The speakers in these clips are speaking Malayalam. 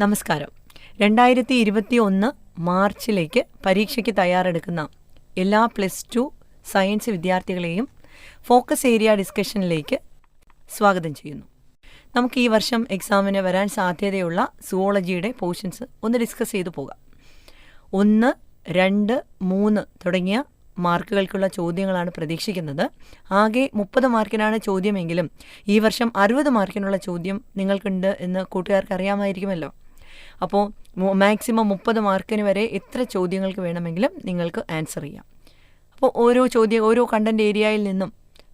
നമസ്കാരം. 2021 മാർച്ചിലേക്ക് പരീക്ഷയ്ക്ക് തയ്യാറെടുക്കുന്ന എല്ലാ +2 സയൻസ് വിദ്യാർത്ഥികളെയും ഫോക്കസ് ഏരിയ ഡിസ്കഷനിലേക്ക് സ്വാഗതം ചെയ്യുന്നു. നമുക്ക് ഈ വർഷം എക്സാമിന് വരാൻ സാധ്യതയുള്ള സുവോളജിയുടെ പോർഷൻസ് ഒന്ന് ഡിസ്കസ് ചെയ്തു പോകാം. 1, 2, 3 തുടങ്ങിയ മാർക്കുകൾക്കുള്ള ചോദ്യങ്ങളാണ് പ്രതീക്ഷിക്കുന്നത്. ആകെ 30 മാർക്കിനാണ് ചോദ്യമെങ്കിലും ഈ വർഷം 60 മാർക്കിനുള്ള ചോദ്യം നിങ്ങൾക്കുണ്ട് എന്ന് കൂട്ടുകാർക്ക് അറിയാമായിരിക്കുമല്ലോ. അപ്പോൾ മാക്സിമം 30 മാർക്കിന് വരെ എത്ര ചോദ്യങ്ങൾക്ക് വേണമെങ്കിലും നിങ്ങൾക്ക് ആൻസർ ചെയ്യാം. അപ്പോൾ ഓരോ കണ്ടന്റ് ഏരിയയിൽ നിന്നും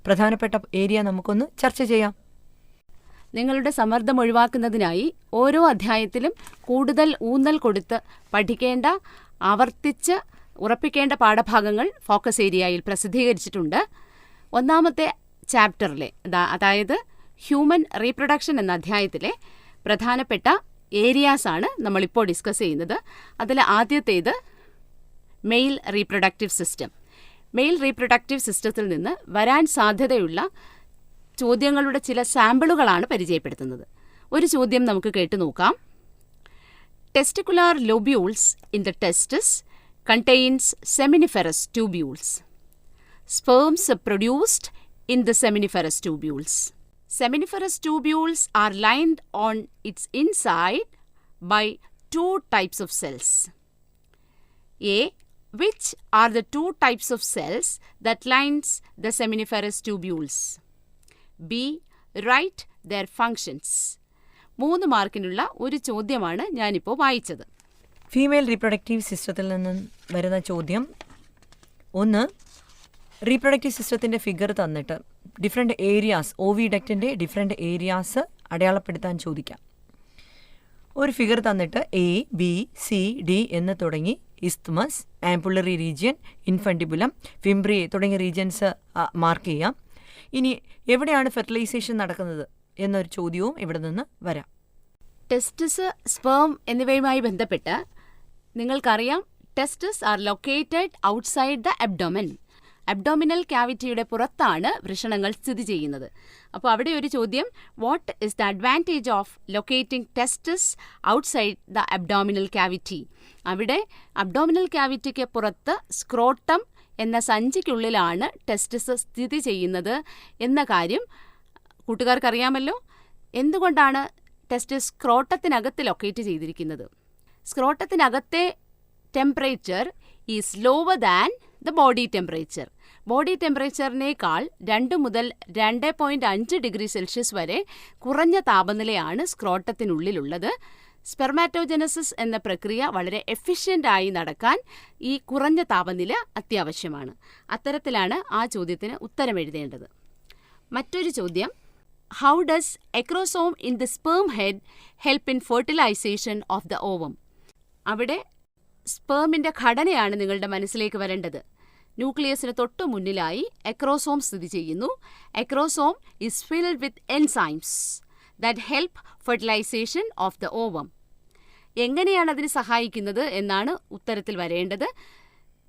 പ്രധാനപ്പെട്ട ഏരിയ നമുക്കൊന്ന് ചർച്ച ചെയ്യാം. നിങ്ങളുടെ സമ്മർദ്ദം ഒഴിവാക്കുന്നതിനായി ഓരോ അധ്യായത്തിലും കൂടുതൽ ഊന്നൽ കൊടുത്ത് പഠിക്കേണ്ട, ആവർത്തിച്ച് ഉറപ്പിക്കേണ്ട പാഠഭാഗങ്ങൾ ഫോക്കസ് ഏരിയയിൽ പ്രസിദ്ധീകരിച്ചിട്ടുണ്ട്. ഒന്നാമത്തെ ചാപ്റ്ററിലെ, അതായത് ഹ്യൂമൻ റീപ്രൊഡക്ഷൻ എന്ന അധ്യായത്തിലെ പ്രധാനപ്പെട്ട ഏരിയാസാണ് നമ്മളിപ്പോൾ ഡിസ്കസ് ചെയ്യുന്നത്. അതിൽ ആദ്യത്തേത് mail reproductive system. Mail reproductive സിസ്റ്റത്തിൽ നിന്ന് വരാൻ സാധ്യതയുള്ള ചോദ്യങ്ങളുടെ ചില സാമ്പിളുകളാണ് പരിചയപ്പെടുത്തുന്നത്. ഒരു ചോദ്യം നമുക്ക് കേട്ടു നോക്കാം. Testicular lobules in the ടെസ്റ്റിസ് contains seminiferous tubules. Sperms are produced in the seminiferous tubules. Seminiferous tubules are lined on its inside by 2 types of cells. A. Which are the 2 types of cells that lines the seminiferous tubules? B. Write their functions. 3 മാർക്കിനുള്ള ഒരു ചോദ്യമാണ് ഞാനിപ്പോൾ വായിച്ചത്. ഫീമെയിൽ റീപ്രൊഡക്റ്റീവ് സിസ്റ്റത്തിൽ നിന്നും വരുന്ന ചോദ്യം 1. റീപ്രൊഡക്റ്റീവ് സിസ്റ്റത്തിൻ്റെ ഫിഗർ തന്നിട്ട് ഡിഫറെൻറ്റ് ഏരിയാസ്, ഓവിഡക്റ്റിൻ്റെ ഡിഫറെൻറ്റ് ഏരിയാസ് അടയാളപ്പെടുത്താൻ ചോദിക്കാം. ഒരു ഫിഗർ തന്നിട്ട് A, B, C, D എന്ന് തുടങ്ങി ഇസ്ത്മസ്, ആംപുള്ളറി റീജിയൻ, ഇൻഫണ്ടിബുലം, ഫിംബ്രി തുടങ്ങിയ റീജിയൻസ് മാർക്ക് ചെയ്യാം. ഇനി എവിടെയാണ് ഫെർട്ടിലൈസേഷൻ നടക്കുന്നത് എന്നൊരു ചോദ്യവും ഇവിടെ നിന്ന് വരാം. ടെസ്റ്റിസ്, സ്പേം എന്നിവയുമായി ബന്ധപ്പെട്ട് നിങ്ങൾക്കറിയാം, testis are located outside the abdomen. Abdominal ക്യാവിറ്റിയുടെ പുറത്താണ് വൃഷണങ്ങൾ സ്ഥിതി ചെയ്യുന്നത്. അപ്പോൾ അവിടെ ഒരു ചോദ്യം, what is the advantage of locating testis outside the abdominal cavity? അവിടെ അബ്ഡോമിനൽ ക്യാവിറ്റിക്ക് പുറത്ത് സ്ക്രോട്ടം എന്ന സഞ്ചിക്കുള്ളിലാണ് ടെസ്റ്റിസ് സ്ഥിതി ചെയ്യുന്നത് എന്ന കാര്യം കൂട്ടുകാർക്കറിയാമല്ലോ. എന്തുകൊണ്ടാണ് ടെസ്റ്റിസ് സ്ക്രോട്ടത്തിനകത്ത് ലൊക്കേറ്റ് ചെയ്തിരിക്കുന്നത്? സ്ക്രോട്ടത്തിനകത്തെ temperature is lower than the body temperature. Body ടെമ്പറേച്ചറിനേക്കാൾ 2 മുതൽ 2.5 ഡിഗ്രി സെൽഷ്യസ് വരെ കുറഞ്ഞ താപനിലയാണ് സ്ക്രോട്ടത്തിനുള്ളിലുള്ളത്. സ്പെർമാറ്റോജനസിസ് എന്ന പ്രക്രിയ വളരെ എഫിഷ്യൻ്റായി നടക്കാൻ ഈ കുറഞ്ഞ താപനില അത്യാവശ്യമാണ്. അത്തരത്തിലാണ് ആ ചോദ്യത്തിന് ഉത്തരം എഴുതേണ്ടത്. മറ്റൊരു ചോദ്യം, how does acrosome in the sperm head help in fertilization of the ovum? അവിടെ സ്പേമിൻ്റെ ഘടനയാണ് നിങ്ങളുടെ മനസ്സിലേക്ക് വരേണ്ടത്. ന്യൂക്ലിയസിന് തൊട്ടു മുന്നിലായി എക്രോസോം സ്ഥിതി ചെയ്യുന്നു. Acrosome is filled with enzymes that help fertilisation of the ovum. എങ്ങനെയാണ് അതിന് സഹായിക്കുന്നത് എന്നാണ് ഉത്തരത്തിൽ വരേണ്ടത്.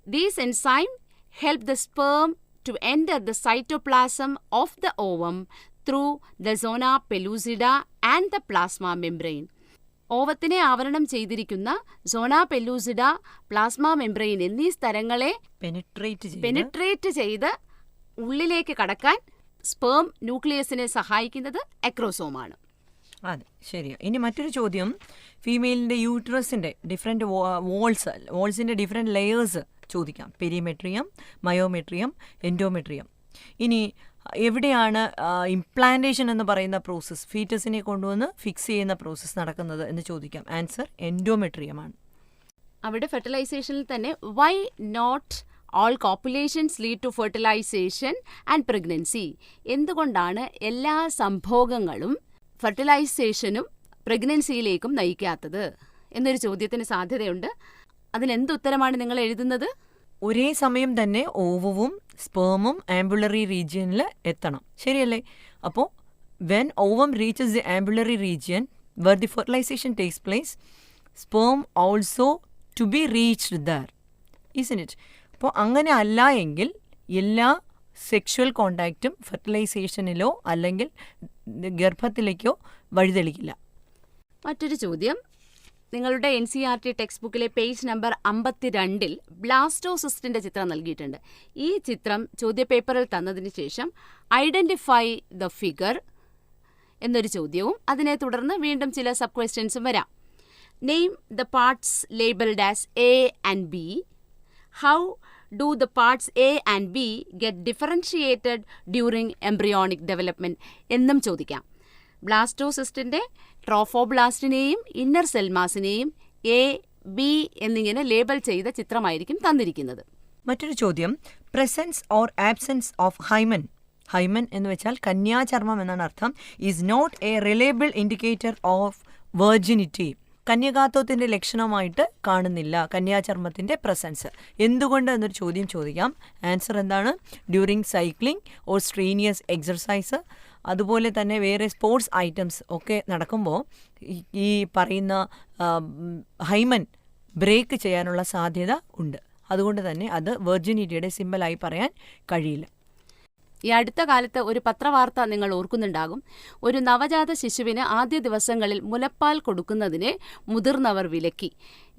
These enzyme help the sperm to enter the cytoplasm of the ovum through the zona pellucida and the plasma membrane. ഓവത്തിനെ ആവരണം ചെയ്തിരിക്കുന്ന സോണ പെല്ലൂസിഡ, പ്ലാസ്മ മെംബ്രെയിൻ എന്നീ സ്ഥലങ്ങളെ പെനിട്രേറ്റ് ചെയ്ത് ഉള്ളിലേക്ക് കടക്കാൻ സ്പേം ന്യൂക്ലിയസിനെ സഹായിക്കുന്നത് എക്രോസോമാണ്. അതെ, ശരിയാണ്. ഇനി മറ്റൊരു ചോദ്യം, ഫീമെയിലിൻ്റെ യൂട്രസിൻ്റെ ഡിഫറെൻറ്റ് വോൾസിൻ്റെ ഡിഫറെൻറ്റ് ലെയേഴ്സ് ചോദിക്കാം. Perimetrium, myometrium, endometrium. ഇനി എവിടെയാണ് ഇംപ്ലാന്റേഷൻ എന്ന് പറയുന്ന പ്രോസസ്സ്, ഫീറ്റസിനെ കൊണ്ടുവന്ന് ഫിക്സ് ചെയ്യുന്ന പ്രോസസ്സ് നടക്കുന്നത് എന്ന് ചോദിക്കാം. ആൻസർ എൻഡോമെട്രിയമാണ്. അവിടെ ഫെർട്ടിലൈസേഷനിൽ തന്നെ why not all copulations lead to fertilisation and pregnancy? എന്തുകൊണ്ടാണ് എല്ലാ സംഭോഗങ്ങളും ഫെർട്ടിലൈസേഷനും പ്രഗ്നൻസിയിലേക്കും നയിക്കാത്തത് എന്നൊരു ചോദ്യത്തിന് സാധ്യതയുണ്ട്. അതിനെന്തുത്തരമാണ് നിങ്ങൾ എഴുതുന്നത്? ഒരേ സമയം തന്നെ ഓവവും സ്പേമും ആംബുലറി റീജിയനിൽ എത്തണം, ശരിയല്ലേ? അപ്പോൾ when ovum reaches the ampullary region where the fertilisation takes place, sperm also to be reached there, isn't it? അപ്പോൾ അങ്ങനെ അല്ല എങ്കിൽ എല്ലാ സെക്ഷുവൽ കോണ്ടാക്റ്റും ഫെർട്ടിലൈസേഷനിലോ അല്ലെങ്കിൽ ഗർഭത്തിലേക്കോ വഴിതെളിക്കില്ല. മറ്റൊരു ചോദ്യം, നിങ്ങളുടെ NCERT ടെക്സ്റ്റ് ബുക്കിലെ പേജ് നമ്പർ 52 ബ്ലാസ്റ്റോസിസ്റ്റിന്റെ ചിത്രം നൽകിയിട്ടുണ്ട്. ഈ ചിത്രം ചോദ്യപേപ്പറിൽ തന്നതിന് ശേഷം ഐഡന്റിഫൈ ദ ഫിഗർ എന്നൊരു ചോദ്യവും അതിനെ തുടർന്ന് വീണ്ടും ചില സബ് ക്വസ്റ്റ്യൻസും വരാം. Name the parts labelled as A and B. How do the parts A and B get differentiated during embryonic development എന്നും ചോദിക്കാം. ബ്ലാസ്റ്റോസിസ്റ്റിന്റെ ട്രോഫോബ്ലാസ്റ്റിനെയും ഇന്നർ സെൽമാസിനെയും A, B എന്നിങ്ങനെ ലേബൽ ചെയ്ത ചിത്രമായിരിക്കും തന്നിരിക്കുന്നത്. മറ്റൊരു ചോദ്യം, presence or absence of hymen. Hymen എന്ന് വെച്ചാൽ കന്യാചർമ്മം എന്നാണ് അർത്ഥം. Is not a reliable indicator of virginity. കന്യകാത്വത്തിന്റെ ലക്ഷണമായിട്ട് കാണുന്നില്ല കന്യാചർമ്മത്തിന്റെ പ്രസൻസ്. എന്തുകൊണ്ട് എന്നൊരു ചോദ്യം ചോദിക്കാം. ആൻസർ എന്താണ്? During cycling or strenuous exercise, അതുപോലെ തന്നെ വേറെ സ്പോർട്സ് ഐറ്റംസ് ഒക്കെ നടക്കുമ്പോൾ ഈ പറയുന്ന ഹൈമൻ ബ്രേക്ക് ചെയ്യാനുള്ള സാധ്യത ഉണ്ട്. അതുകൊണ്ട് തന്നെ അത് വെർജിനിറ്റിയുടെ സിമ്പലായി പറയാൻ കഴിയില്ല. ഈ അടുത്ത കാലത്ത് ഒരു പത്രവാർത്ത നിങ്ങൾ ഓർക്കുന്നുണ്ടാകും. ഒരു നവജാത ശിശുവിന് ആദ്യ ദിവസങ്ങളിൽ മുലപ്പാൽ കൊടുക്കുന്നതിനെ മുതിർന്നവർ വിലക്കി.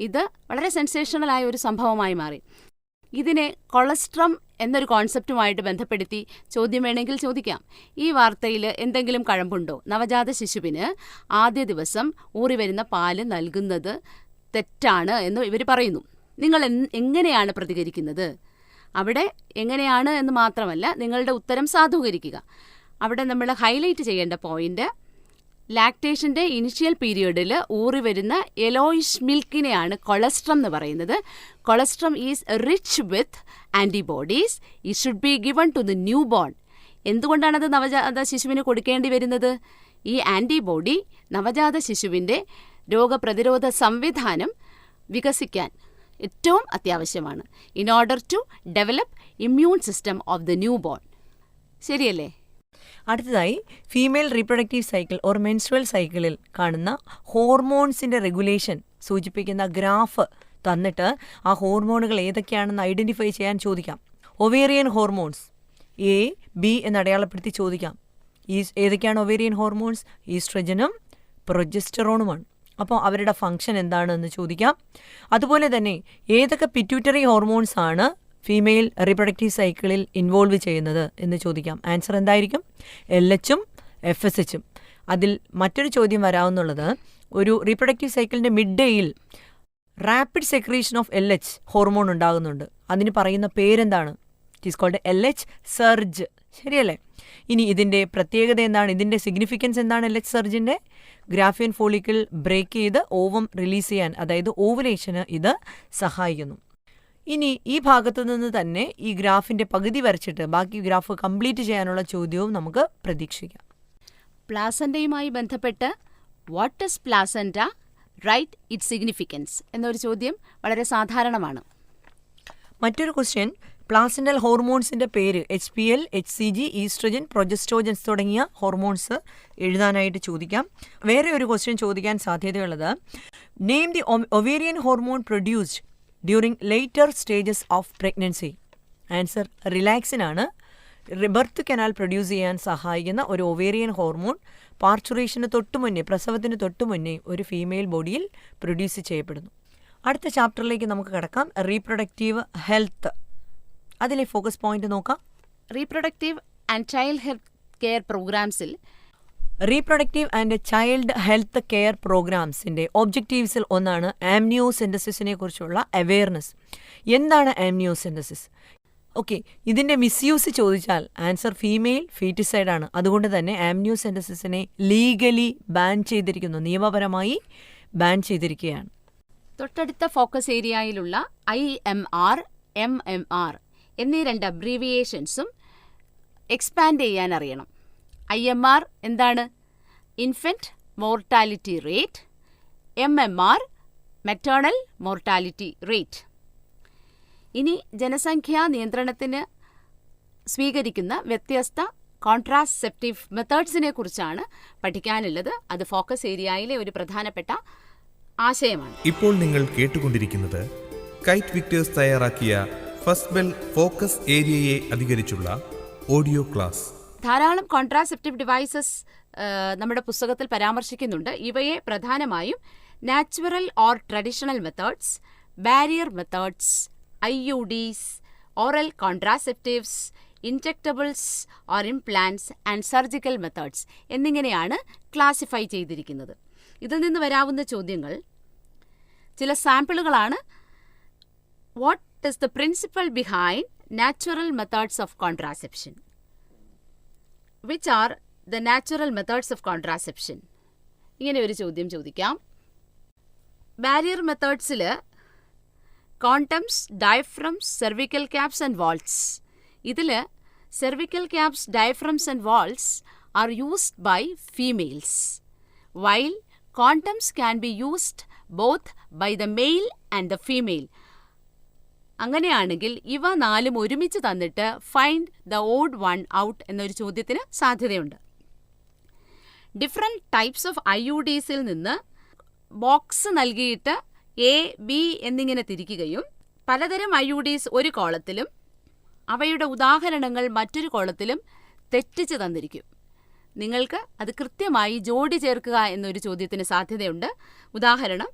ഇത് വളരെ സെൻസേഷണലായ ഒരു സംഭവമായി മാറി. ഇതിനെ കൊളസ്ട്രം എന്നൊരു കോൺസെപ്റ്റുമായിട്ട് ബന്ധപ്പെടുത്തി ചോദ്യം വേണമെങ്കിൽ ചോദിക്കാം. ഈ വാർത്തയിൽ എന്തെങ്കിലും കഴമ്പുണ്ടോ? നവജാത ശിശുവിന് ആദ്യ ദിവസം ഊറി വരുന്ന പാല് നൽകുന്നത് തെറ്റാണ് എന്ന് ഇവർ പറയുന്നു. നിങ്ങൾ എങ്ങനെയാണ് പ്രതികരിക്കുന്നത്? അവിടെ എങ്ങനെയാണ് എന്ന് മാത്രമല്ല, നിങ്ങളുടെ ഉത്തരം സാധൂകരിക്കുക. അവിടെ നമ്മൾ ഹൈലൈറ്റ് ചെയ്യേണ്ട പോയിന്റ്, ലാക്ടേഷൻ്റെ ഇനിഷ്യൽ പീരിയഡിൽ ഊറി വരുന്ന യെലോയിഷ് മിൽക്കിനെയാണ് കൊളസ്ട്രം എന്ന് പറയുന്നത്. Colostrum is rich with antibodies. It should be given to the newborn. എന്തുകൊണ്ടാണത് നവജാത ശിശുവിന് കൊടുക്കേണ്ടി വരുന്നത്? ഈ ആൻറ്റിബോഡി നവജാത ശിശുവിൻ്റെ രോഗപ്രതിരോധ സംവിധാനം വികസിക്കാൻ ഏറ്റവും അത്യാവശ്യമാണ്. In order to develop immune system of the newborn. ശരിയല്ലേ? അടുത്തതായി female reproductive cycle or menstrual സൈക്കിളിൽ കാണുന്ന ഹോർമോൺസിൻ്റെ റെഗുലേഷൻ സൂചിപ്പിക്കുന്ന ഗ്രാഫ് തന്നിട്ട് ആ ഹോർമോണുകൾ ഏതൊക്കെയാണെന്ന് ഐഡൻറ്റിഫൈ ചെയ്യാൻ ചോദിക്കാം. ഒവേറിയൻ ഹോർമോൺസ് A, B എന്ന് അടയാളപ്പെടുത്തി ചോദിക്കാം. ഏതൊക്കെയാണ് ഒവേറിയൻ ഹോർമോൺസ്? ഈസ്ട്രജനും പ്രൊജസ്റ്ററോണുമാണ്. അപ്പോൾ അവരുടെ ഫംഗ്ഷൻ എന്താണെന്ന് ചോദിക്കാം. അതുപോലെ തന്നെ ഏതൊക്കെ പിറ്റ്യൂട്ടറി ഹോർമോൺസ് ആണ് ഫീമെയിൽ റീപ്രൊഡക്റ്റീവ് സൈക്കിളിൽ ഇൻവോൾവ് ചെയ്യുന്നത് എന്ന് ചോദിക്കാം. ആൻസർ എന്തായിരിക്കും? LH-ഉം FSH-ഉം. അതിൽ മറ്റൊരു ചോദ്യം വരാവുന്നുള്ളത്, ഒരു റീപ്രൊഡക്റ്റീവ് സൈക്കിളിൻ്റെ മിഡ് ഡേയിൽ rapid secretion of LH hormone ഉണ്ടാകുന്നുണ്ട്. അതിന് പറയുന്ന പേരെന്താണ്? It is called LH surge. ശരിയല്ലേ? ഇനി ഇതിൻ്റെ പ്രത്യേകത എന്താണ്? ഇതിൻ്റെ സിഗ്നിഫിക്കൻസ് എന്താണ്? LH സർജിൻ്റെ ഗ്രാഫിയൻ ഫോളിക്കിൾ ബ്രേക്ക് ചെയ്ത് ഓവം റിലീസ് ചെയ്യാൻ, അതായത് ഓവുലേഷന് ഇത് സഹായിക്കുന്നു. ഇനി ഈ ഭാഗത്തു നിന്ന് തന്നെ ഈ ഗ്രാഫിൻ്റെ പകുതി വരച്ചിട്ട് ബാക്കി ഗ്രാഫ് കംപ്ലീറ്റ് ചെയ്യാനുള്ള ചോദ്യവും നമുക്ക് പ്രതീക്ഷിക്കാം. പ്ലാസൻ്റയുമായി ബന്ധപ്പെട്ട് what is placenta, write it significance എന്നൊരു ചോദ്യം വളരെ സാധാരണമാണ്. മറ്റൊരു ക്വസ്റ്റ്യൻ, പ്ലാസൻ്റൽ ഹോർമോൺസിൻ്റെ പേര് HPL, HCG, ഈസ്ട്രജൻ, പ്രൊജസ്ട്രോജൻസ് തുടങ്ങിയ ഹോർമോൺസ് എഴുതാനായിട്ട് ചോദിക്കാം. വേറെ ഒരു ക്വസ്റ്റ്യൻ ചോദിക്കാൻ സാധ്യതയുള്ളത്, name the ovarian hormone produced during later stages of pregnancy. Answer റിലാക്സിനാണ്. ബർത്ത് കനാൽ പ്രൊഡ്യൂസ് ചെയ്യാൻ സഹായിക്കുന്ന ഒരു ഒവേറിയൻ ഹോർമോൺ പാർച്ചുറേഷന് തൊട്ടു മുന്നേ, പ്രസവത്തിന് തൊട്ടു മുന്നേ ഒരു ഫീമെയിൽ ബോഡിയിൽ പ്രൊഡ്യൂസ് ചെയ്യപ്പെടുന്നു. അടുത്ത ചാപ്റ്ററിലേക്ക് നമുക്ക് കിടക്കാം. Reproductive health. അതിലെ ഫോക്കസ് പോയിന്റ് നോക്കാം. Reproductive and child health care പ്രോഗ്രാംസിൽ reproductive and child health care പ്രോഗ്രാംസിൻ്റെ ഒബ്ജക്റ്റീവ്സിൽ ഒന്നാണ് ആംനിയോസെൻറ്റസിസിനെ കുറിച്ചുള്ള അവെയർനെസ്. എന്താണ് ആംനിയോസെൻറ്റസിസ്? ഓക്കെ, ഇതിൻ്റെ മിസ്യൂസ് ചോദിച്ചാൽ ആൻസർ ഫീമെയിൽ ഫീറ്റിസൈഡാണ്. അതുകൊണ്ട് തന്നെ ആംനിയോസെൻറ്റസിസിനെ ലീഗലി ബാൻ ചെയ്തിരിക്കുന്നു, നിയമപരമായി ബാൻ ചെയ്തിരിക്കുകയാണ്. തൊട്ടടുത്ത ഫോക്കസ് ഏരിയയിലുള്ള IMR, MMR എന്നീ രണ്ട് അബ്രീവിയേഷൻസും എക്സ്പാൻഡ് ചെയ്യാൻ അറിയണം. IMR എന്താണ്? Infant mortality rate. MMR maternal mortality rate. ഇനി ജനസംഖ്യാ നിയന്ത്രണത്തിന് സ്വീകരിക്കുന്ന വ്യത്യസ്ത കോൺട്രാസെപ്റ്റീവ് മെത്തേഡ്സിനെ കുറിച്ചാണ് പഠിക്കാനുള്ളത്. അത് ഫോക്കസ് ഏരിയയിലെ ഒരു പ്രധാനപ്പെട്ട ആശയമാണ്. ഇപ്പോൾ നിങ്ങൾ കേട്ടുകൊണ്ടിരിക്കുന്നത് കൈറ്റ് വിക്ടേഴ്സ് തയ്യാറാക്കിയ ഫസ്റ്റ് ബെൽ ഫോക്കസ് ഏരിയയെ അധികരിച്ചുള്ള ഓഡിയോ ക്ലാസ്. ധാരാളം കോൺട്രാസെപ്റ്റീവ് ഡിവൈസസ് നമ്മുടെ പുസ്തകത്തിൽ പരാമർശിക്കുന്നുണ്ട്. ഇവയെ പ്രധാനമായും natural or traditional methods, barrier methods, IUDs, oral contraceptives, injectables or implants and surgical methods എന്നിങ്ങനെയാണ് ക്ലാസിഫൈ ചെയ്തിരിക്കുന്നത്. ഇതിൽ നിന്ന് വരാവുന്ന ചോദ്യങ്ങൾ ചില സാമ്പിളുകളാണ്. What is the principle behind natural methods of contraception? Which are the natural methods of contraception? ഇങ്ങനെ ഒരു ചോദ്യം ചോദിക്കാം. ബാരിയർ മെത്തേഡ്സിൽ condoms, diaphragms, cervical caps and vaults. ഇതിൽ cervical caps, diaphragms and vaults are used by females, while condoms can be used both by the male and the female. അങ്ങനെയാണെങ്കിൽ ഇവ നാലും ഒരുമിച്ച് തന്നിട്ട് find the odd one out എന്നൊരു ചോദ്യത്തിന് സാധ്യതയുണ്ട്. ഡിഫറെൻറ്റ് ടൈപ്സ് ഓഫ് IUDസിൽ നിന്ന് ബോക്സ് നൽകിയിട്ട് A, B എന്നിങ്ങനെ തിരിക്കുകയും പലതരം IUDs ഒരു കോളത്തിലും അവയുടെ ഉദാഹരണങ്ങൾ മറ്റൊരു കോളത്തിലും തെറ്റിച്ച് തന്നിരിക്കും. നിങ്ങൾക്ക് അത് കൃത്യമായി ജോഡി ചേർക്കുക എന്നൊരു ചോദ്യത്തിന് സാധ്യതയുണ്ട്. ഉദാഹരണം,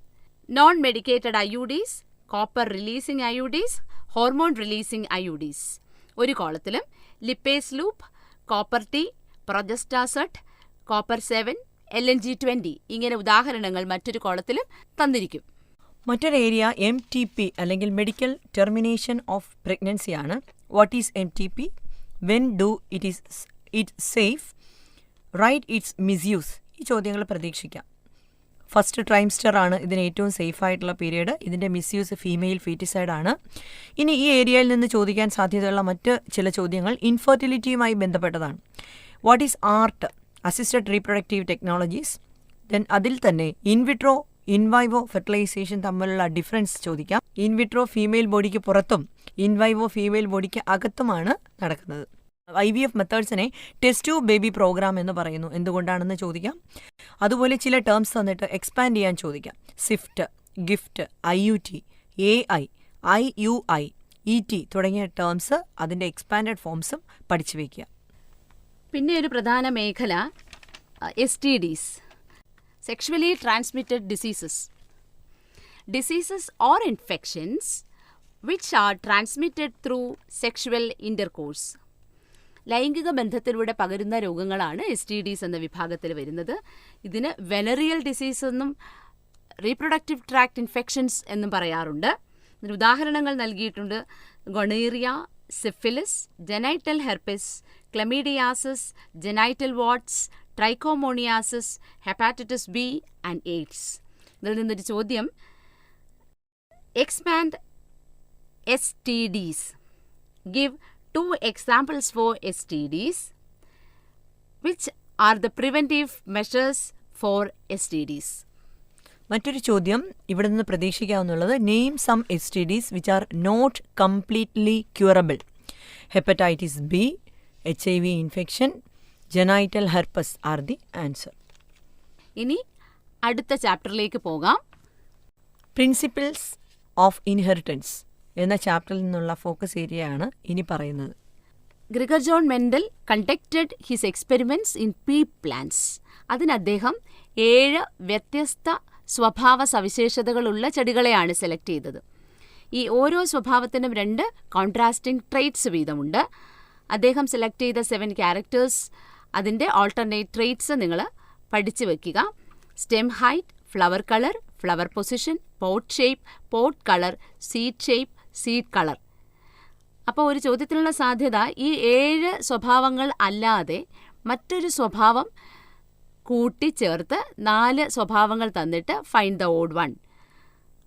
non medicated IUDs, copper releasing IUDs, hormone releasing IUDs ഒരു കോളത്തിലും, Lippes loop, copper T, progestasert, copper 7, LNG-20 ഇങ്ങനെ ഉദാഹരണങ്ങൾ മറ്റൊരു കോളത്തിലും തന്നിരിക്കും. മറ്റൊരു ഏരിയ MTP അല്ലെങ്കിൽ മെഡിക്കൽ ടെർമിനേഷൻ ഓഫ് പ്രഗ്നൻസി ആണ്. What is MTP? When do it safe? Write its misuse? ഈ ചോദ്യങ്ങൾ പ്രതീക്ഷിക്കാം. ഫസ്റ്റ് ട്രൈംസ്റ്റർ ആണ് ഇതിന് ഏറ്റവും സേഫ് ആയിട്ടുള്ള പീരീഡ്. ഇതിൻ്റെ മിസ്യൂസ് ഫീമെയിൽ ഫീറ്റിസൈഡ് ആണ്. ഇനി ഈ ഏരിയയിൽ നിന്ന് ചോദിക്കാൻ സാധ്യതയുള്ള മറ്റ് ചില ചോദ്യങ്ങൾ ഇൻഫെർട്ടിലിറ്റിയുമായി ബന്ധപ്പെട്ടതാണ്. What is ART? Assisted reproductive technologies. Then അതിൽ തന്നെ ഇൻവിട്രോ, ഇൻവൈവോ ഫെർട്ടിലൈസേഷൻ തമ്മിലുള്ള ഡിഫറൻസ് ചോദിക്കാം. ഇൻവിട്രോ ഫീമെയിൽ ബോഡിക്ക് പുറത്തും ഇൻവൈവോ ഫീമെയിൽ ബോഡിക്ക് അകത്തുമാണ് നടക്കുന്നത്. IVF മെത്തേഡ്സിനെ ടെസ്റ്റ് ട്യൂബ് ബേബി പ്രോഗ്രാം എന്ന് പറയുന്നു. എന്തുകൊണ്ടാണെന്ന് ചോദിക്കാം. അതുപോലെ ചില ടേംസ് തന്നിട്ട് എക്സ്പാൻഡ് ചെയ്യാൻ ചോദിക്കാം. ZIFT, GIFT, IUT, AI, IUI, ET തുടങ്ങിയ ടേംസ് അതിൻ്റെ എക്സ്പാൻഡഡ് ഫോംസും പഠിച്ചു വയ്ക്കുക. പിന്നെ ഒരു പ്രധാന മേഖല STDs, sexually transmitted diseases or infections which are transmitted through sexual intercourse. ലൈംഗിക ബന്ധത്തിലൂടെ പകരുന്ന രോഗങ്ങളാണ് STDs എന്ന വിഭാഗത്തിൽ വരുന്നത്. ഇതിന് വെനറിയൽ ഡിസീസ് എന്നും റീപ്രൊഡക്റ്റീവ് ട്രാക്ട് ഇൻഫെക്ഷൻസ് എന്നും പറയാറുണ്ട്. ഇതിന് ഉദാഹരണങ്ങൾ നൽകിയിട്ടുണ്ട്. Gonorrhoea, syphilis, genital herpes, chlamydiasis, genital warts, trichomoniasis, hepatitis B and AIDS. ഇതിൽ നിന്നൊരു ചോദ്യം, expand STDs. Give 2 examples for STDs. Which are the preventive measures for STDs? മറ്റൊരു ചോദ്യം ഇവിടെ നിന്ന് പ്രതീക്ഷിക്കാവുന്നുള്ളത്, name some STDs which are not completely curable. Hepatitis B, HIV infection, genital herpes are the answer. ഇനി അടുത്ത ചാപ്റ്ററിലേക്ക് പോകാം. പ്രിൻസിപ്പിൾസ് ഓഫ് ഇൻഹെറിറ്റൻസ് എന്ന ചാപ്റ്ററിൽ നിന്നുള്ള ഫോക്കസ് ഏരിയയാണ് ഇനി പറയുന്നത്. Gregor John Mendel conducted his experiments in pea plants. അതിന് അദ്ദേഹം 7 വ്യത്യസ്ത സ്വഭാവ സവിശേഷതകളുള്ള ചെടികളെയാണ് സെലക്ട് ചെയ്തത്. ഈ ഓരോ സ്വഭാവത്തിനും 2 കോൺട്രാസ്റ്റിംഗ് ട്രെയ്റ്റ്സ് വീതമുണ്ട്. അദ്ദേഹം സെലക്ട് ചെയ്ത 7 ക്യാരക്ടേഴ്സ്, അതിൻ്റെ ഓൾട്ടർനേറ്റ് ട്രെയ്റ്റ്സ് നിങ്ങൾ പഠിച്ചു വയ്ക്കുക. Stem height, flower colour, flower position, pot shape, pot colour, seed shape, seed colour. അപ്പോൾ ഒരു ചോദ്യത്തിനുള്ള സാധ്യത ഈ 7 സ്വഭാവങ്ങൾ അല്ലാതെ മറ്റൊരു സ്വഭാവം കൂട്ടിച്ചേർത്ത് 4 സ്വഭാവങ്ങൾ തന്നിട്ട് ഫൈൻഡ് ദ ഓഡ് വൺ.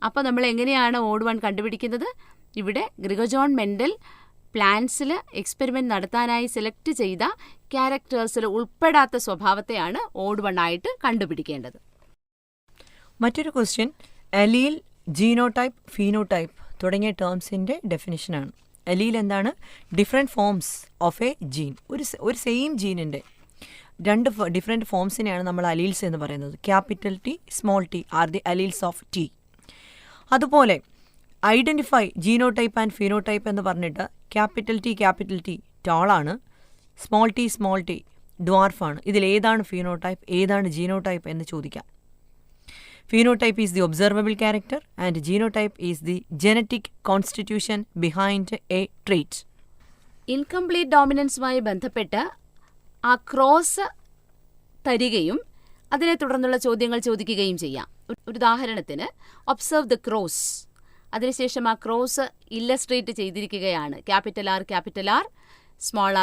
അപ്പോൾ നമ്മൾ എങ്ങനെയാണ് ഓഡ് വൺ കണ്ടുപിടിക്കുന്നത്? ഇവിടെ ഗ്രിഗർ ജോൺ മെൻഡൽ പ്ലാന്റ്സിൽ എക്സ്പെരിമെൻ്റ് നടത്താനായി സെലക്ട് ചെയ്ത ക്യാരക്ടേഴ്സിൽ ഉൾപ്പെടാത്ത സ്വഭാവത്തെയാണ് ഓഡ് വൺ ആയിട്ട് കണ്ടുപിടിക്കേണ്ടത്. മറ്റൊരു ക്വസ്റ്റ്യൻ, അലീൽ, ജീനോടൈപ്പ്, ഫീനോടൈപ്പ് തുടങ്ങിയ ടേംസിൻ്റെ ഡെഫിനിഷനാണ്. അലീൽ എന്താണ്? Different forms of a gene. ഒരു സെയിം ജീനിൻ്റെ 2 ഡിഫറെൻറ്റ് ഫോംസിനെയാണ് നമ്മൾ അലീൽസ് എന്ന് പറയുന്നത്. Capital T, small t are the alleles of T. അതുപോലെ ഐഡൻറ്റിഫൈ ജീനോടൈപ്പ് ആൻഡ് ഫീനോടൈപ്പ് എന്ന് പറഞ്ഞിട്ട് ക്യാപിറ്റൽ T ടാളാണ്, സ്മോൾ t ഡ്വാർഫാണ്. ഇതിലേതാണ് ഫീനോടൈപ്പ്, ഏതാണ് ജീനോടൈപ്പ് എന്ന് ചോദിക്കാം. Phenotype is the observable character and genotype is the genetic constitution behind a trait. Incomplete ഡോമിനൻസുമായി ബന്ധപ്പെട്ട് ആ ക്രോസ് തരികയും അതിനെ തുടർന്നുള്ള ചോദ്യങ്ങൾ ചോദിക്കുകയും ചെയ്യാം. ഒരു ഉദാഹരണത്തിന് ഒബ്സർവ് ദ ക്രോസ്, അതിനുശേഷം ആ ക്രോസ് ഇല്ലസ്ട്രേറ്റ് ചെയ്തിരിക്കുകയാണ്. ക്യാപിറ്റൽ ആർ, സ്മോൾ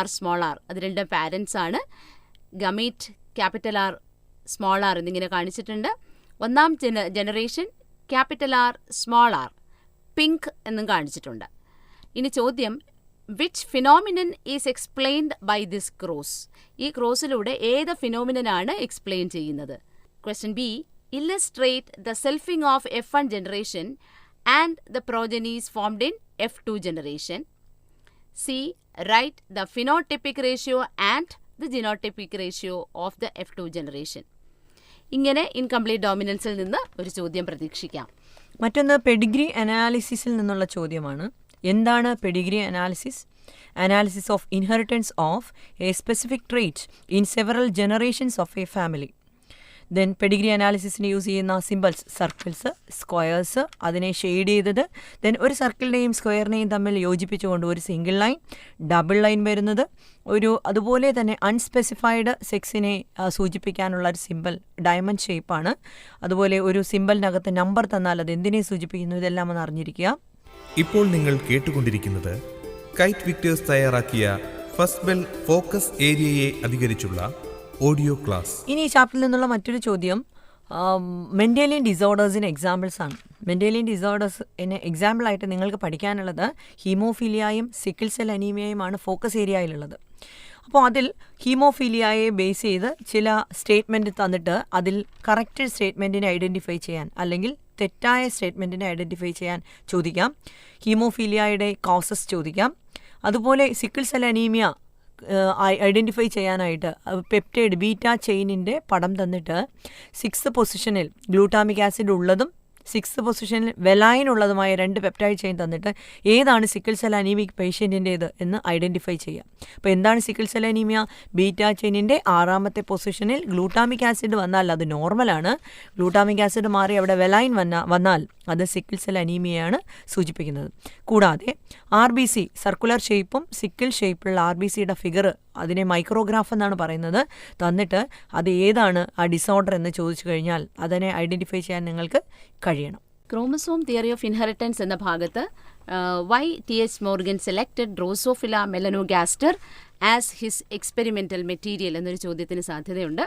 ആർ അത് രണ്ടും പാരൻസ് ആണ്. Gamete capital R, small R എന്നിങ്ങനെ കാണിച്ചിട്ടുണ്ട്. ഒന്നാം generation capital R, small R, pink എന്നും കാണിച്ചിട്ടുണ്ട്. ഇനി ചോദ്യം, which phenomenon is explained by this cross? ഈ ക്രോസിലൂടെ ഏത് ഫിനോമിനനാണ് എക്സ്പ്ലെയിൻ ചെയ്യുന്നത്? Question B, illustrate the selfing of F1 generation and the progenies formed in F2 generation. C, write the phenotypic ratio and the genotypic ratio of the F2 generation. ഇങ്ങനെ ഇൻകംപ്ലീറ്റ് ഡോമിനൻസിൽ നിന്ന് ഒരു ചോദ്യം പ്രതീക്ഷിക്കാം. മറ്റൊന്ന് പെഡിഗ്രി അനാലിസിസിൽ നിന്നുള്ള ചോദ്യമാണ്. എന്താണ് pedigree analysis? Analysis of inheritance of a specific trait in several generations of a family. Then pedigree അനാലിസിസിന് യൂസ് ചെയ്യുന്ന സിമ്പിൾസ്, സർക്കിൾസ്, സ്ക്വയേഴ്സ്, അതിനെ ഷെയ്ഡ് ചെയ്തത്, ദെൻ ഒരു സർക്കിളിനെയും സ്ക്വയറിനെയും തമ്മിൽ യോജിപ്പിച്ചുകൊണ്ട് ഒരു സിംഗിൾ ലൈൻ, ഡബിൾ ലൈൻ വരുന്നത്, അതുപോലെ തന്നെ അൺസ്പെസിഫൈഡ് സെക്സിനെ സൂചിപ്പിക്കാനുള്ള ഒരു സിമ്പിൾ ഡയമണ്ട് ഷേപ്പാണ്. അതുപോലെ ഒരു സിമ്പിളിനകത്ത് നമ്പർ തന്നാൽ അത് എന്തിനെ സൂചിപ്പിക്കുന്നു, ഇതെല്ലാം ഒന്ന് അറിഞ്ഞിരിക്കുക. ഇപ്പോൾ നിങ്ങൾ കേട്ടുകൊണ്ടിരിക്കുന്നത് കൈറ്റ് വിക്ടേഴ്സ് തയ്യാറാക്കിയ ഫസ്റ്റ് ബെൽ ഫോക്കസ് ഏരിയയെ അധികരിച്ചുള്ള ഓഡിയോ ക്ലാസ്. ഇനി ഈ ചാപ്റ്ററിൽ നിന്നുള്ള മറ്റൊരു ചോദ്യം മെൻഡേലിയൻ ഡിസോർഡേഴ്സിന് എക്സാമ്പിൾസ് ആണ്. മെൻഡേലിയൻ ഡിസോർഡേഴ്സിന് എക്സാമ്പിളായിട്ട് നിങ്ങൾക്ക് പഠിക്കാനുള്ളത് ഹീമോഫീലിയയും സിക്കിൾ സെൽ അനീമിയയുമാണ് ഫോക്കസ് ഏരിയയിലുള്ളത്. അപ്പോൾ അതിൽ ഹീമോഫീലിയയെ ബേസ് ചെയ്ത് ചില സ്റ്റേറ്റ്മെൻറ്റ് തന്നിട്ട് അതിൽ കറക്റ്റ് സ്റ്റേറ്റ്മെൻറ്റിനെ ഐഡൻറ്റിഫൈ ചെയ്യാൻ അല്ലെങ്കിൽ തെറ്റായ സ്റ്റേറ്റ്മെൻറ്റിനെ ഐഡൻറ്റിഫൈ ചെയ്യാൻ ചോദിക്കാം. ഹീമോഫീലിയയുടെ കോസസ് ചോദിക്കാം. അതുപോലെ സിക്കിൾ സെൽ അനീമിയ ഐഡൻറ്റിഫൈ ചെയ്യാനായിട്ട് പെപ്റ്റൈഡ് ബീറ്റാ ചെയിനിൻ്റെ പടം തന്നിട്ട് 6th പൊസിഷനിൽ ഗ്ലൂട്ടാമിക് ആസിഡ് ഉള്ളതും 6th പൊസിഷനിൽ വെലൈൻ ഉള്ളതുമായ 2 പെപ്റ്റൈഡ് ചെയിൻ തന്നിട്ട് ഏതാണ് സിക്കിൾ സെൽ അനീമിക് പേഷ്യൻറ്റിൻ്റേത് എന്ന് ഐഡൻറ്റിഫൈ ചെയ്യാം. അപ്പോൾ എന്താണ് സിക്കിൾ സെൽ അനീമിയ? ബീറ്റാ ചെയിനിൻ്റെ 6ാമത്തെ പൊസിഷനിൽ ഗ്ലൂട്ടാമിക് ആസിഡ് വന്നാൽ അത് നോർമലാണ്. ഗ്ലൂട്ടാമിക് ആസിഡ് മാറി അവിടെ വെലൈൻ വന്നാൽ അത് സിക്കിൾ സെൽ അനീമിയയാണ് സൂചിപ്പിക്കുന്നത്. കൂടാതെ RBC സർക്കുലർ ഷേപ്പും സിക്കിൾ ഷേപ്പുള്ള RBCയുടെ ഫിഗർ, അതിനെ മൈക്രോഗ്രാഫ് എന്നാണ് പറയുന്നത്, തന്നിട്ട് അത് ഏതാണ് ആ ഡിസോർഡർ എന്ന് ചോദിച്ചു കഴിഞ്ഞാൽ അതിനെ ഐഡൻറ്റിഫൈ ചെയ്യാൻ നിങ്ങൾക്ക് കഴിയണം. ക്രോമസോം തിയറി ഓഫ് ഇൻഹെറിറ്റൻസ് എന്ന ഭാഗത്ത് why TH Morgan selected Drosophila melanogaster as his experimental material എന്നൊരു ചോദ്യത്തിന് സാധ്യതയുണ്ട്.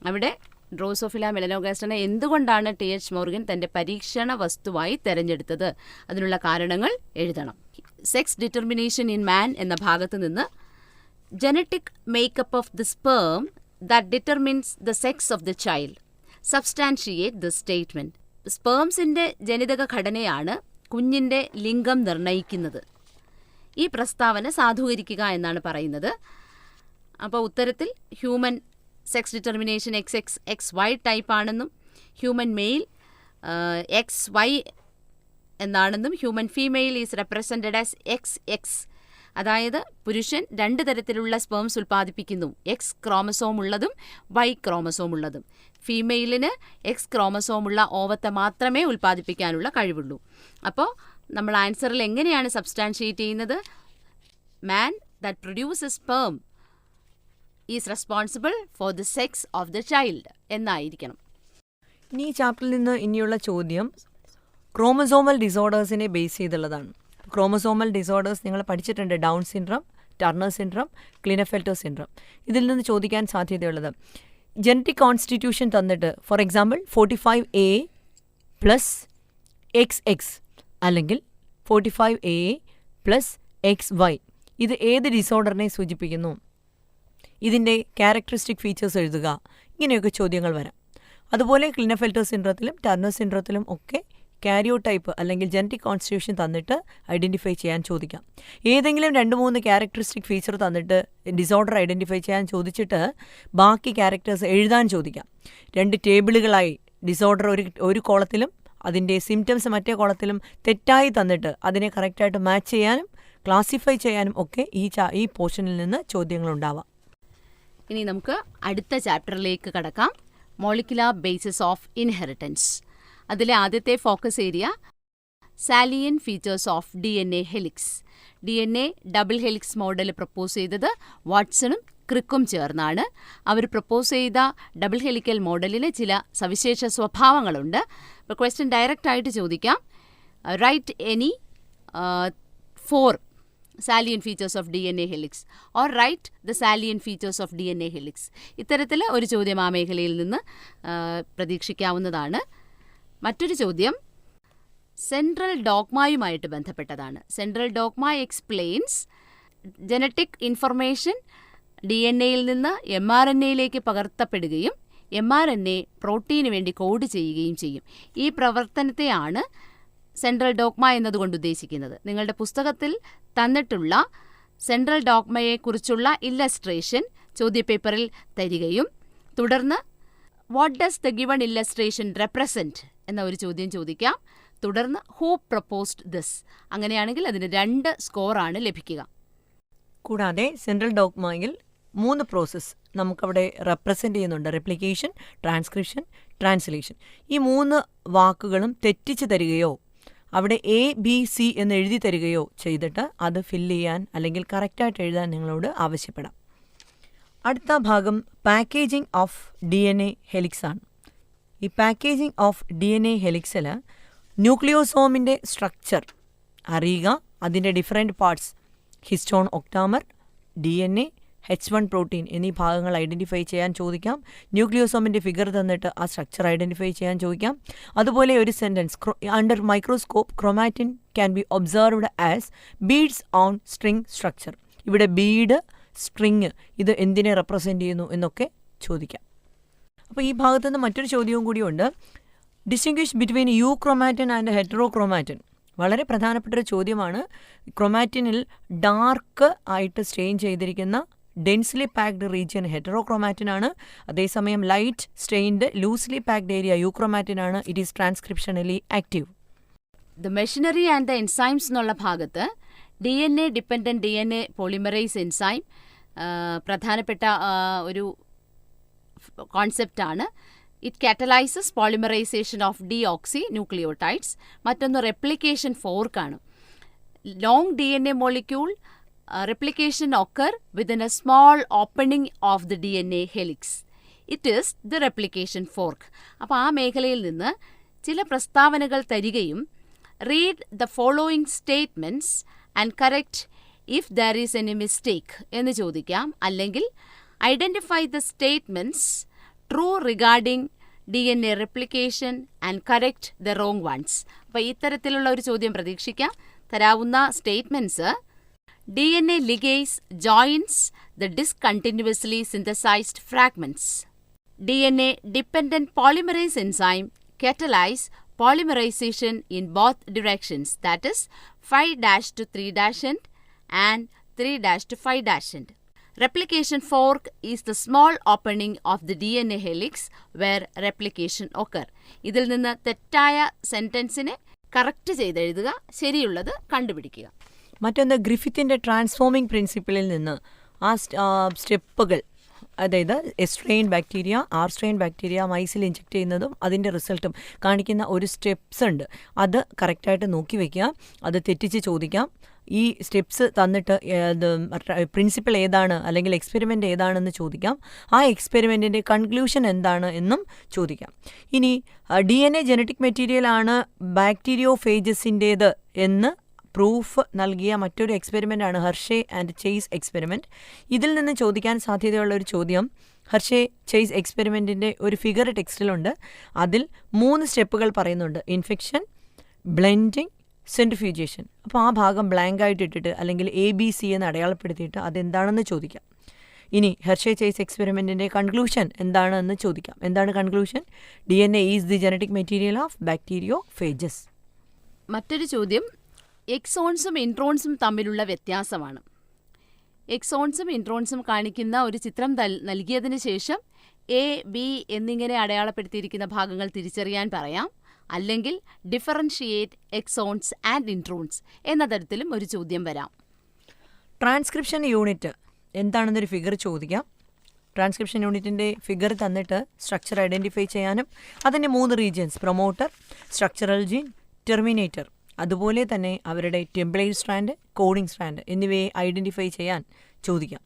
അവിടെ ഡ്രോസോഫില മെലനോഗാസ്റ്ററിനെ എന്തുകൊണ്ടാണ് TH മോർഗൻ തൻ്റെ പരീക്ഷണ വസ്തുവായി തിരഞ്ഞെടുത്തത്? അതിനുള്ള കാരണങ്ങൾ എഴുതണം. സെക്സ് ഡിറ്റർമിനേഷൻ ഇൻ മാൻ എന്ന ഭാഗത്ത് നിന്ന് genetic makeup of the sperm that determines the sex of the child substantiate the statement. സ്പേംസിൻ്റെ ജനിതക ഘടനയാണ് കുഞ്ഞിൻ്റെ ലിംഗം നിർണ്ണയിക്കുന്നത്. ഈ പ്രസ്താവന സാധൂകരിക്കുക എന്നാണ് പറയുന്നത്. അപ്പോൾ ഉത്തരത്തിൽ human sex determination XX XY type ആണെന്നും ഹ്യൂമൻ മെയിൽ XY എന്നാണെന്നും human female is represented as XX, അതായത് പുരുഷൻ 2 തരത്തിലുള്ള സ്പേംസ് ഉൽപ്പാദിപ്പിക്കുന്നു, X ക്രോമസോം ഉള്ളതും Y ക്രോമസോം ഉള്ളതും. ഫീമെയിലിന് X ക്രോമസോമുള്ള ഓവത്തെ മാത്രമേ ഉൽപ്പാദിപ്പിക്കാനുള്ള കഴിവുള്ളൂ. അപ്പോൾ നമ്മൾ ആൻസറിൽ എങ്ങനെയാണ് സബ്സ്റ്റാൻഷിയേറ്റ് ചെയ്യുന്നത്? Man that produces sperm is responsible for the sex of the child എന്നായിരിക്കണം. ഇനി ഈ ചാപ്റ്ററിൽ നിന്ന് ഇനിയുള്ള ചോദ്യം ക്രോമസോമൽ ഡിസോർഡേഴ്സിനെ ബേസ് ചെയ്തുള്ളതാണ്. ക്രോമസോമൽ ഡിസോർഡേഴ്സ് നിങ്ങൾ പഠിച്ചിട്ടുണ്ട്. Down syndrome, Turner syndrome, Klinefelter syndrome. ഇതിൽ നിന്ന് ചോദിക്കാൻ സാധ്യതയുള്ളത് ജനറ്റിക് കോൺസ്റ്റിറ്റ്യൂഷൻ തന്നിട്ട് ഫോർ എക്സാമ്പിൾ 45A + XX അല്ലെങ്കിൽ 45AA + XY, ഇത് ഏത് ഡിസോർഡറിനെ സൂചിപ്പിക്കുന്നു? ഇതിൻ്റെ ക്യാരക്ടറിസ്റ്റിക് ഫീച്ചേഴ്സ് എഴുതുക. ഇങ്ങനെയൊക്കെ ചോദ്യങ്ങൾ വരാം. അതുപോലെ ക്ലിനഫെൽറ്റർ സിൻഡ്രത്തിലും ടർണർ സിൻഡ്രത്തിലും ഒക്കെ കാരിയോടൈപ്പ് അല്ലെങ്കിൽ ജനറ്റിക് കോൺസ്റ്റിറ്റ്യൂഷൻ തന്നിട്ട് ഐഡൻറ്റിഫൈ ചെയ്യാൻ ചോദിക്കാം. ഏതെങ്കിലും 2-3 ക്യാരക്ടറിസ്റ്റിക് ഫീച്ചർ തന്നിട്ട് ഡിസോർഡർ ഐഡൻറ്റിഫൈ ചെയ്യാൻ ചോദിച്ചിട്ട് ബാക്കി ക്യാരക്ടേഴ്സ് എഴുതാൻ ചോദിക്കാം. 2 ടേബിളുകളായി ഡിസോർഡർ ഒരു കോളത്തിലും അതിൻ്റെ സിംറ്റംസ് മറ്റേ കോളത്തിലും തെറ്റായി തന്നിട്ട് അതിനെ കറക്റ്റായിട്ട് മാച്ച് ചെയ്യാനും ക്ലാസിഫൈ ചെയ്യാനും ഒക്കെ ഈ പോർഷനിൽ നിന്ന് ചോദ്യങ്ങളുണ്ടാവാം. ഇനി നമുക്ക് അടുത്ത ചാപ്റ്ററിലേക്ക് കടക്കാം. Molecular basis of inheritance. അതിലെ ആദ്യത്തെ focus area salient features of DNA helix. DNA double helix model propose ചെയ്തത് വാട്സണും ക്രിക്കും ചേർന്നാണ്. അവർ പ്രപ്പോസ് ചെയ്ത ഡബിൾ ഹെലിക്കൽ മോഡലിന് ചില സവിശേഷ സ്വഭാവങ്ങളുണ്ട്. ഇപ്പോൾ ക്വസ്റ്റ്യൻ ഡയറക്റ്റ് ആയിട്ട് ചോദിക്കാം. Write any 4 salient features of DNA helix or write the salient features of DNA helix. ഇത്തരത്തിൽ ഒരു ചോദ്യം ആ മേഖലയിൽ നിന്ന് പ്രതീക്ഷിക്കാവുന്നതാണ്. മറ്റൊരു ചോദ്യം സെൻട്രൽ ഡോഗ്മയുമായിട്ട് ബന്ധപ്പെട്ടതാണ്. Central dogma explains genetic information DNA-യിൽ നിന്ന് mRNA-യിലേക്ക് പകർത്തപ്പെടുകയും mRNA പ്രോട്ടീന് വേണ്ടി കോഡ് ചെയ്യുകയും ചെയ്യും. ഈ പ്രവർത്തനത്തെയാണ് സെൻട്രൽ ഡോഗ്മ എന്നതുകൊണ്ട് ഉദ്ദേശിക്കുന്നത്. നിങ്ങളുടെ പുസ്തകത്തിൽ തന്നിട്ടുള്ള സെൻട്രൽ ഡോഗ്മയെക്കുറിച്ചുള്ള ഇല്ലസ്ട്രേഷൻ ചോദ്യപേപ്പറിൽ തരികയും തുടർന്ന് what does the given illustration represent എന്ന ഒരു ചോദ്യം ചോദിക്കാം. തുടർന്ന് ഹൂ പ്രപ്പോസ്ഡ് ദിസ്. അങ്ങനെയാണെങ്കിൽ അതിന് 2 സ്കോറാണ് ലഭിക്കുക. കൂടാതെ സെൻട്രൽ ഡോഗ്മയിൽ 3 പ്രോസസ്സ് നമുക്കവിടെ റെപ്രസെൻ്റ് ചെയ്യുന്നുണ്ട്. Replication, transcription, translation. ഈ 3 വാക്കുകളും തെറ്റിച്ച് തരികയോ അവിടെ ABC എന്ന് എഴുതി തരികയോ ചെയ്തിട്ട് അത് ഫില്ല് ചെയ്യാൻ അല്ലെങ്കിൽ കറക്റ്റായിട്ട് എഴുതാൻ നിങ്ങളോട് ആവശ്യപ്പെടാം. അടുത്ത ഭാഗം പാക്കേജിംഗ് ഓഫ് DNA ഹെലിക്സ് ആണ്. ഈ പാക്കേജിംഗ് ഓഫ് DNA ഹെലിക്സിൽ ന്യൂക്ലിയോസോമിൻ്റെ സ്ട്രക്ചർ അറിയുക, അതിൻ്റെ different parts histone octamer, DNA, H1 protein എന്നീ ഭാഗങ്ങൾ ഐഡൻറ്റിഫൈ ചെയ്യാൻ ചോദിക്കാം. ന്യൂക്ലിയോസോമിൻ്റെ ഫിഗർ തന്നിട്ട് ആ സ്ട്രക്ചർ ഐഡൻറ്റിഫൈ ചെയ്യാൻ ചോദിക്കാം. അതുപോലെ ഒരു sentence under microscope chromatin can be observed as beads on string structure. ഇവിടെ ബീഡ്, സ്ട്രിങ് ഇത് എന്തിനെ റെപ്രസെൻ്റ് ചെയ്യുന്നു എന്നൊക്കെ ചോദിക്കാം. അപ്പോൾ ഈ ഭാഗത്തുനിന്ന് മറ്റൊരു ചോദ്യവും കൂടിയുണ്ട്. Distinguish between euchromatin and heterochromatin. വളരെ പ്രധാനപ്പെട്ടൊരു ചോദ്യമാണ്. ക്രൊമാറ്റിനിൽ ഡാർക്ക് ആയിട്ട് സ്റ്റെയിൻ ചെയ്തിരിക്കുന്ന ഡെൻസ്ലി പാക്ഡ് റീജിയൻ ഹെറ്ററോക്രോമാറ്റിനാണ്. അതേസമയം light stained loosely packed area യൂക്രോമാറ്റിനാണ്. It is transcriptionally active. The machinery and the enzymes എന്നുള്ള ഭാഗത്ത് DNA dependent DNA polymerase enzyme പ്രധാനപ്പെട്ട ഒരു കോൺസെപ്റ്റാണ്. It catalyses polymerisation of deoxy nucleotides. മറ്റൊന്ന് റെപ്ലിക്കേഷൻ ഫോർക്കാണ്. Long DNA molecule replication occur within a small opening of the DNA helix. It is the replication fork. അപ്പോൾ ആ മേഖലയിൽ നിന്ന് ചില പ്രസ്താവനകൾ തരികയും read the following statements and correct if there is any mistake എന്ന് ചോദിക്കാം. അല്ലെങ്കിൽ identify the statements true regarding DNA replication and correct the wrong ones. അപ്പോൾ ഇത്തരത്തിലുള്ള ഒരു ചോദ്യം പ്രതീക്ഷിക്കാം. തരാവുന്ന statements DNA ligase joins the discontinuously synthesized fragments. DNA dependent polymerase enzyme catalyze polymerization in both directions, that is 5' to 3' end and 3' to 5' end. Replication fork is the small opening of the DNA helix where replication occur. ഇതിൽ നിന്ന് തെറ്റായ സെന്റൻസിനെ കറക്റ്റ് ചെയ്തെഴുതുക, ശരിയുള്ളത് കണ്ടുപിടിക്കുക. മറ്റൊന്ന് ഗ്രിഫിത്തിൻ്റെ ട്രാൻസ്ഫോമിംഗ് പ്രിൻസിപ്പിളിൽ നിന്ന് ആ സ്റ്റെപ്പുകൾ, അതായത് എസ്ട്രെയിൻ ബാക്ടീരിയ, ആർസ്ട്രെയിൻ ബാക്ടീരിയ മൈസിൽ ഇഞ്ചെക്ട് ചെയ്യുന്നതും അതിൻ്റെ റിസൾട്ടും കാണിക്കുന്ന ഒരു സ്റ്റെപ്സ് ഉണ്ട്. അത് കറക്റ്റായിട്ട് നോക്കി വയ്ക്കുക. അത് തെറ്റിച്ച് ചോദിക്കാം. ഈ സ്റ്റെപ്സ് തന്നിട്ട് പ്രിൻസിപ്പിൾ ഏതാണ് അല്ലെങ്കിൽ എക്സ്പെരിമെൻ്റ് ഏതാണെന്ന് ചോദിക്കാം. ആ എക്സ്പെരിമെൻറ്റിൻ്റെ കൺക്ലൂഷൻ എന്താണ് എന്നും ചോദിക്കാം. ഇനി DNA ജനറ്റിക് മെറ്റീരിയലാണ് ബാക്ടീരിയോഫേജസിൻ്റേത് എന്ന് പ്രൂഫ് നൽകിയ മറ്റൊരു എക്സ്പെരിമെൻ്റാണ് ഹെർഷേ ആൻഡ് ചേസ് എക്സ്പെരിമെൻറ്റ്. ഇതിൽ നിന്ന് ചോദിക്കാൻ സാധ്യതയുള്ള ഒരു ചോദ്യം, ഹെർഷേ ചേസ് എക്സ്പെരിമെൻറ്റിൻ്റെ ഒരു ഫിഗർ ടെക്സ്റ്റിലുണ്ട്. അതിൽ 3 സ്റ്റെപ്പുകൾ പറയുന്നുണ്ട്: ഇൻഫെക്ഷൻ, ബ്ലെൻഡിങ്, സെൻട്രിഫ്യൂജേഷൻ. അപ്പോൾ ആ ഭാഗം ബ്ലാങ്ക് ആയിട്ട് ഇട്ടിട്ട് അല്ലെങ്കിൽ ABC എന്ന് അടയാളപ്പെടുത്തിയിട്ട് അതെന്താണെന്ന് ചോദിക്കാം. ഇനി ഹെർഷേ ചേസ് എക്സ്പെരിമെൻറ്റിൻ്റെ കൺക്ലൂഷൻ എന്താണെന്ന് ചോദിക്കാം. എന്താണ് conclusion? DNA is the genetic material of ബാക്ടീരിയോഫേജസ്. മറ്റൊരു ചോദ്യം എക്സോൺസും ഇൻട്രോൺസും തമ്മിലുള്ള വ്യത്യാസമാണ്. എക്സോൺസും ഇൻട്രോൺസും കാണിക്കുന്ന ഒരു ചിത്രം നൽകിയതിന് ശേഷം A, B എന്നിങ്ങനെ അടയാളപ്പെടുത്തിയിരിക്കുന്ന ഭാഗങ്ങൾ തിരിച്ചറിയാൻ പറയാം. അല്ലെങ്കിൽ ഡിഫറൻഷിയേറ്റ് എക്സോൺസ് ആൻഡ് ഇൻട്രോൺസ് എന്ന തരത്തിലും ഒരു ചോദ്യം വരാം. ട്രാൻസ്ക്രിപ്ഷൻ യൂണിറ്റ് എന്താണെന്നൊരു ഫിഗർ ചോദിക്കാം. ട്രാൻസ്ക്രിപ്ഷൻ യൂണിറ്റിൻ്റെ ഫിഗർ തന്നിട്ട് സ്ട്രക്ചർ ഐഡൻറ്റിഫൈ ചെയ്യാനും അതിൻ്റെ 3 regions promoter, structural gene, terminator, അതുപോലെ തന്നെ അവരുടെ ടെംപ്ലേറ്റ് സ്ട്രാൻഡ്, കോഡിംഗ് സ്ട്രാൻഡ് എന്നിവയെ ഐഡൻറ്റിഫൈ ചെയ്യാൻ ചോദിക്കാം.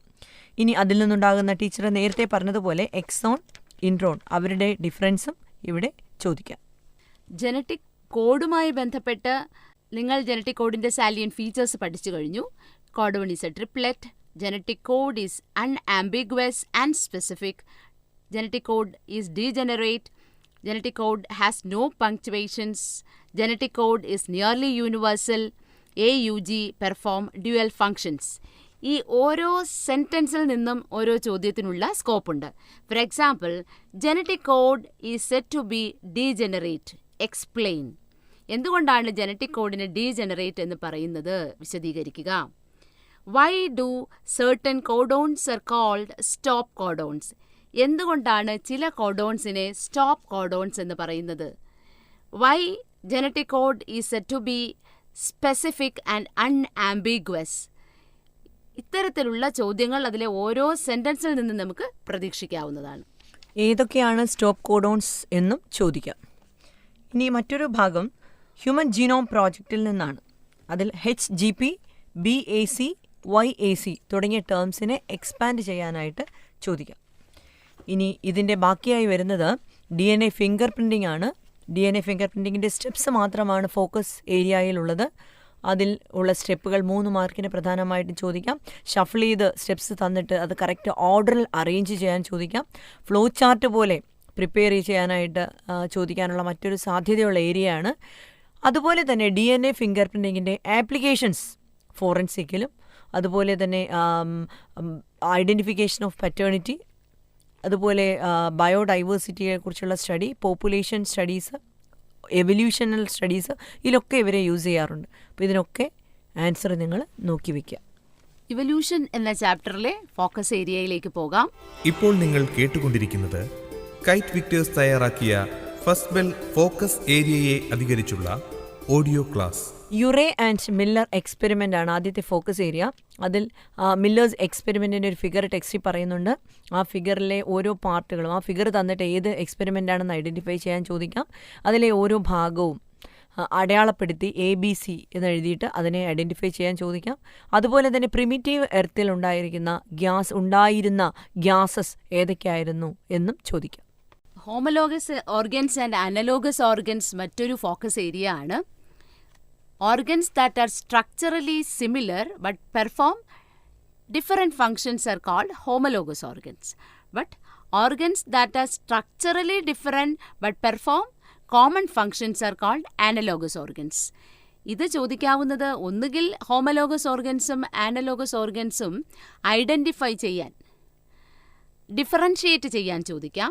ഇനി അതിൽ നിന്നുണ്ടാകുന്ന ടീച്ചർ നേരത്തെ പറഞ്ഞതുപോലെ എക്സോൺ, ഇൻട്രോൺ അവരുടെ ഡിഫറൻസും ഇവിടെ ചോദിക്കാം. ജനറ്റിക് കോഡുമായി ബന്ധപ്പെട്ട് നിങ്ങൾ ജനറ്റിക് കോഡിന്റെ സാലിയൻ ഫീച്ചേഴ്സ് പഠിച്ചു കഴിഞ്ഞു. Code 1 is a triplet. Genetic code is unambiguous and specific. Genetic code is degenerate. Genetic code has no punctuations. Genetic code is nearly universal. AUG perform dual functions. ഈ ഓരോ സെൻറ്റൻസിൽ നിന്നും ഓരോ ചോദ്യത്തിനുള്ള സ്കോപ്പുണ്ട്. For example, genetic code is set to be degenerate. Explain. എന്തുകൊണ്ടാണ് ജനറ്റിക് കോഡിന് ഡീജനറേറ്റ് എന്ന് പറയുന്നത്? വിശദീകരിക്കുക. Why do certain codons are called stop codons? എന്തുകൊണ്ടാണ് ചില കോഡോൺസിനെ സ്റ്റോപ്പ് കോഡോൺസ് എന്ന് പറയുന്നത്? Why genetic code is set to be specific and unambiguous? ഇത്തരത്തിലുള്ള ചോദ്യങ്ങൾ അതിലെ ഓരോ സെൻറ്റൻസിൽ നിന്ന് നമുക്ക് പ്രതീക്ഷിക്കാവുന്നതാണ്. ഏതൊക്കെയാണ് സ്റ്റോപ്പ് കോഡോൺസ് എന്നും ചോദിക്കാം. ഇനി മറ്റൊരു ഭാഗം ഹ്യൂമൻ ജീനോം പ്രോജക്റ്റിൽ നിന്നാണ്. അതിൽ HGP, BAC, YAC തുടങ്ങിയ ടേംസിനെ എക്സ്പാൻഡ് ചെയ്യാനായിട്ട് ചോദിക്കാം. ഇനി ഇതിൻ്റെ ബാക്കിയായി വരുന്നത് DNA ഫിംഗർ പ്രിൻറ്റിംഗ് ആണ്. DNA ഫിംഗർ പ്രിൻറ്റിങ്ങിൻ്റെ സ്റ്റെപ്സ് മാത്രമാണ് ഫോക്കസ് ഏരിയയിലുള്ളത്. അതിൽ ഉള്ള സ്റ്റെപ്പുകൾ 3 മാർക്കിന് പ്രധാനമായിട്ടും ചോദിക്കാം. ഷഫിൾ ചെയ്ത് സ്റ്റെപ്സ് തന്നിട്ട് അത് കറക്റ്റ് ഓർഡറിൽ അറേഞ്ച് ചെയ്യാൻ ചോദിക്കാം. ഫ്ലോ ചാർട്ട് പോലെ പ്രിപ്പയർ ചെയ്യാനായിട്ട് ചോദിക്കാനുള്ള മറ്റൊരു സാധ്യതയുള്ള ഏരിയയാണ്. അതുപോലെ തന്നെ DNA ഫിംഗർ പ്രിൻറ്റിങ്ങിൻ്റെ ആപ്ലിക്കേഷൻസ് ഫോറൻസിക്കിലും, അതുപോലെ തന്നെ ഐഡൻറ്റിഫിക്കേഷൻ ഓഫ് പാറ്റേണിറ്റി, അതുപോലെ ബയോഡൈവേഴ്സിറ്റിയെക്കുറിച്ചുള്ള സ്റ്റഡി, പോപ്പുലേഷൻ സ്റ്റഡീസ്, എവല്യൂഷണൽ സ്റ്റഡീസ്, ഇതിലൊക്കെ ഇവരെ യൂസ് ചെയ്യാറുണ്ട്. അപ്പോൾ ഇതിനൊക്കെ ആൻസർ നിങ്ങൾ നോക്കി വയ്ക്കുക. ഇവല്യൂഷൻ എന്ന ചാപ്റ്ററിലെ ഫോക്കസ് ഏരിയയിലേക്ക് പോകാം. ഇപ്പോൾ നിങ്ങൾ കേട്ടുകൊണ്ടിരിക്കുന്നത് കൈറ്റ് വിക്ടേഴ്സ് തയ്യാറാക്കിയ ഫസ്റ്റ് ബെൽ ഫോക്കസ് ഏരിയയെ അധികരിച്ചുള്ള audio class. Urey and Miller experiment ആണ് ആദ്യത്തെ ഫോക്കസ് ഏരിയ. അതിൽ മില്ലേഴ്സ് എക്സ്പെരിമെൻറ്റിൻ്റെ ഒരു ഫിഗർ ടെക്സ്റ്റിൽ പറയുന്നുണ്ട്. ആ ഫിഗറിലെ ഓരോ പാർട്ടുകളും, ആ ഫിഗർ തന്നിട്ട് ഏത് എക്സ്പെരിമെൻ്റ് ആണെന്ന് ഐഡൻറ്റിഫൈ ചെയ്യാൻ ചോദിക്കാം. അതിലെ ഓരോ ഭാഗവും അടയാളപ്പെടുത്തി ABC എന്ന് എഴുതിയിട്ട് അതിനെ ഐഡൻറ്റിഫൈ ചെയ്യാൻ ചോദിക്കാം. അതുപോലെ തന്നെ പ്രിമിറ്റീവ് എർത്തിൽ ഉണ്ടായിരുന്ന ഗ്യാസസ് ഏതൊക്കെയായിരുന്നു എന്നും ചോദിക്കാം. Homologous organs and analogous organs മറ്റൊരു ഫോക്കസ് ഏരിയ ആണ്. Organs that are structurally similar but perform different functions are called homologous organs. But organs that are structurally different but perform common functions are called analogous organs. ഇത് ചോദിക്കാവുന്നത് ഒന്നുകിൽ ഹോമലോഗസ് ഓർഗൻസും ആനലോഗസ് ഓർഗൻസും ഐഡൻറ്റിഫൈ ചെയ്യാൻ, ഡിഫറൻഷിയേറ്റ് ചെയ്യാൻ ചോദിക്കാം.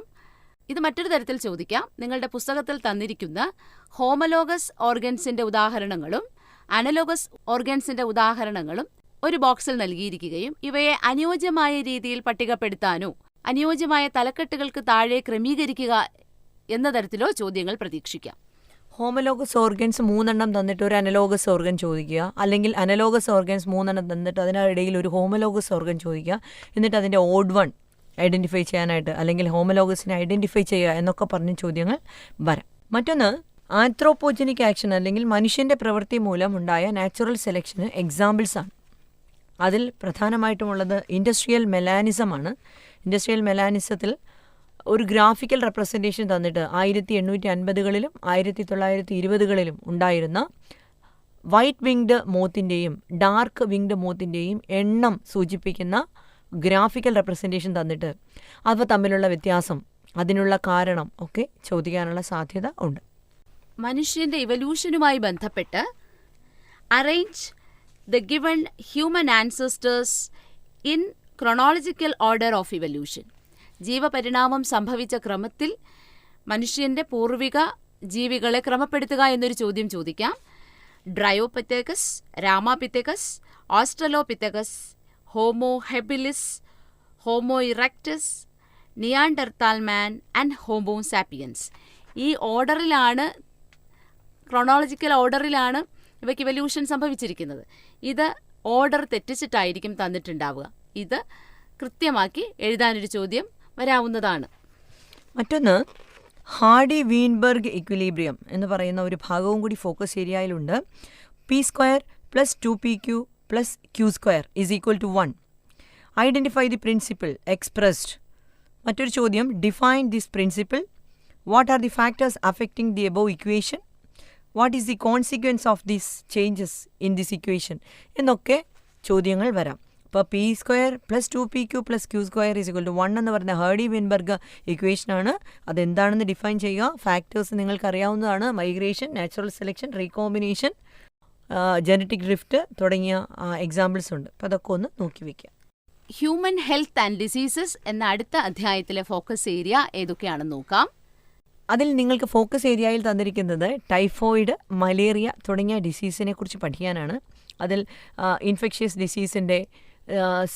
ഇത് മറ്റൊരു തരത്തിൽ ചോദിക്കാം. നിങ്ങളുടെ പുസ്തകത്തിൽ തന്നിരിക്കുന്ന ഹോമലോഗസ് ഓർഗൻസിൻ്റെ ഉദാഹരണങ്ങളും അനലോഗസ് ഓർഗൻസിൻ്റെ ഉദാഹരണങ്ങളും ഒരു ബോക്സിൽ നൽകിയിരിക്കുകയും ഇവയെ അനുയോജ്യമായ രീതിയിൽ പട്ടികപ്പെടുത്താനോ അനുയോജ്യമായ തലക്കെട്ടുകൾക്ക് താഴെ ക്രമീകരിക്കുക എന്ന തരത്തിലോ ചോദ്യങ്ങൾ പ്രതീക്ഷിക്കാം. ഹോമലോഗസ് ഓർഗൻസ് 3 തന്നിട്ട് ഒരു അനലോഗസ് ഓർഗൻ ചോദിക്കുക, അല്ലെങ്കിൽ അനലോഗസ് ഓർഗൻസ് 3 തന്നിട്ട് അതിനിടയിൽ ഒരു ഹോമലോഗസ് ഓർഗൻ ചോദിക്കുക. എന്നിട്ട് അതിൻ്റെ ഓഡ് വൺ ഐഡൻറ്റിഫൈ ചെയ്യാനായിട്ട്, അല്ലെങ്കിൽ ഹോമലോഗസിനെ ഐഡൻറ്റിഫൈ ചെയ്യുക എന്നൊക്കെ പറഞ്ഞ ചോദ്യങ്ങൾ വരാം. മറ്റൊന്ന് ആന്ത്രോപോജനിക് ആക്ഷൻ, അല്ലെങ്കിൽ മനുഷ്യൻ്റെ പ്രവൃത്തി മൂലം ഉണ്ടായ നാച്ചുറൽ സെലക്ഷന് എക്സാമ്പിൾസാണ്. അതിൽ പ്രധാനമായിട്ടുമുള്ളത് ഇൻഡസ്ട്രിയൽ മെലാനിസമാണ്. ഇൻഡസ്ട്രിയൽ മെലാനിസത്തിൽ ഒരു ഗ്രാഫിക്കൽ റെപ്രസെൻറ്റേഷൻ തന്നിട്ട് 1850കളിലും 1920കളിലും ഉണ്ടായിരുന്ന വൈറ്റ് വിങ്ഡ് മോത്തിൻ്റെയും ഡാർക്ക് വിങ്ഡ് മോത്തിൻ്റെയും എണ്ണം സൂചിപ്പിക്കുന്ന ഗ്രാഫിക്കൽ റെപ്രസെൻറ്റേഷൻ തന്നിട്ട് അവ തമ്മിലുള്ള വ്യത്യാസം, അതിനുള്ള കാരണം ഒക്കെ ചോദിക്കാനുള്ള സാധ്യത ഉണ്ട്. മനുഷ്യൻ്റെ ഇവല്യൂഷനുമായി ബന്ധപ്പെട്ട് arrange the given human ancestors in chronological order of evolution. ജീവപരിണാമം സംഭവിച്ച ക്രമത്തിൽ മനുഷ്യൻ്റെ പൂർവിക ജീവികളെ ക്രമപ്പെടുത്തുക എന്നൊരു ചോദ്യം ചോദിക്കാം. Dryopithecus, Ramapithecus, Australopithecus, Homo habilis, Homo erectus, Neanderthal man and Homo sapiens. ഈ ഓർഡറിലാണ്, ക്രൊണോളജിക്കൽ ഓർഡറിലാണ് ഇവയ്ക്ക് ഇവല്യൂഷൻ സംഭവിച്ചിരിക്കുന്നത്. ഇത് ഓർഡർ തെറ്റിച്ചിട്ടായിരിക്കും തന്നിട്ടുണ്ടാവുക. ഇത് കൃത്യമാക്കി എഴുതാനൊരു ചോദ്യം വരാവുന്നതാണ്. മറ്റൊന്ന് ഹാർഡി വീൻബർഗ് ഇക്വിലിബ്രിയം എന്ന് പറയുന്ന ഒരു ഭാഗവും കൂടി ഫോക്കസ് ഏരിയയിലുണ്ട്. p² + 2pq + q² = 1. Identify the principle expressed. മറ്റൊരു ചോദ്യം define this principle. What are the factors affecting the above equation? What is the consequence of these changes in this equation എന്നൊക്കെ ചോദ്യങ്ങൾ വരാം. അപ്പോൾ p² + 2pq + q² = 1 എന്ന് പറയുന്ന ഹാർഡി വീൻബർഗ് ഇക്വേഷനാണ്. അതെന്താണെന്ന് ഡിഫൈൻ ചെയ്യുക. ഫാക്ടേഴ്സ് നിങ്ങൾക്കറിയാവുന്നതാണ്. Migration, natural selection, recombination, genetic drift തുടങ്ങിയ എക്സാമ്പിൾസ് ഉണ്ട്. അപ്പോൾ അതൊക്കെ ഒന്ന് നോക്കി വയ്ക്കുക. ഹ്യൂമൻ ഹെൽത്ത് ആൻഡ് ഡിസീസസ് എന്ന അടുത്ത അധ്യായത്തിലെ ഫോക്കസ് ഏരിയ ഏതൊക്കെയാണെന്ന് നോക്കാം. അതിൽ നിങ്ങൾക്ക് ഫോക്കസ് ഏരിയയിൽ തന്നിരിക്കുന്നത് ടൈഫോയിഡ്, മലേറിയ തുടങ്ങിയ ഡിസീസിനെ കുറിച്ച് പഠിക്കാനാണ്. അതിൽ ഇൻഫെക്ഷ്യസ് ഡിസീസിൻ്റെ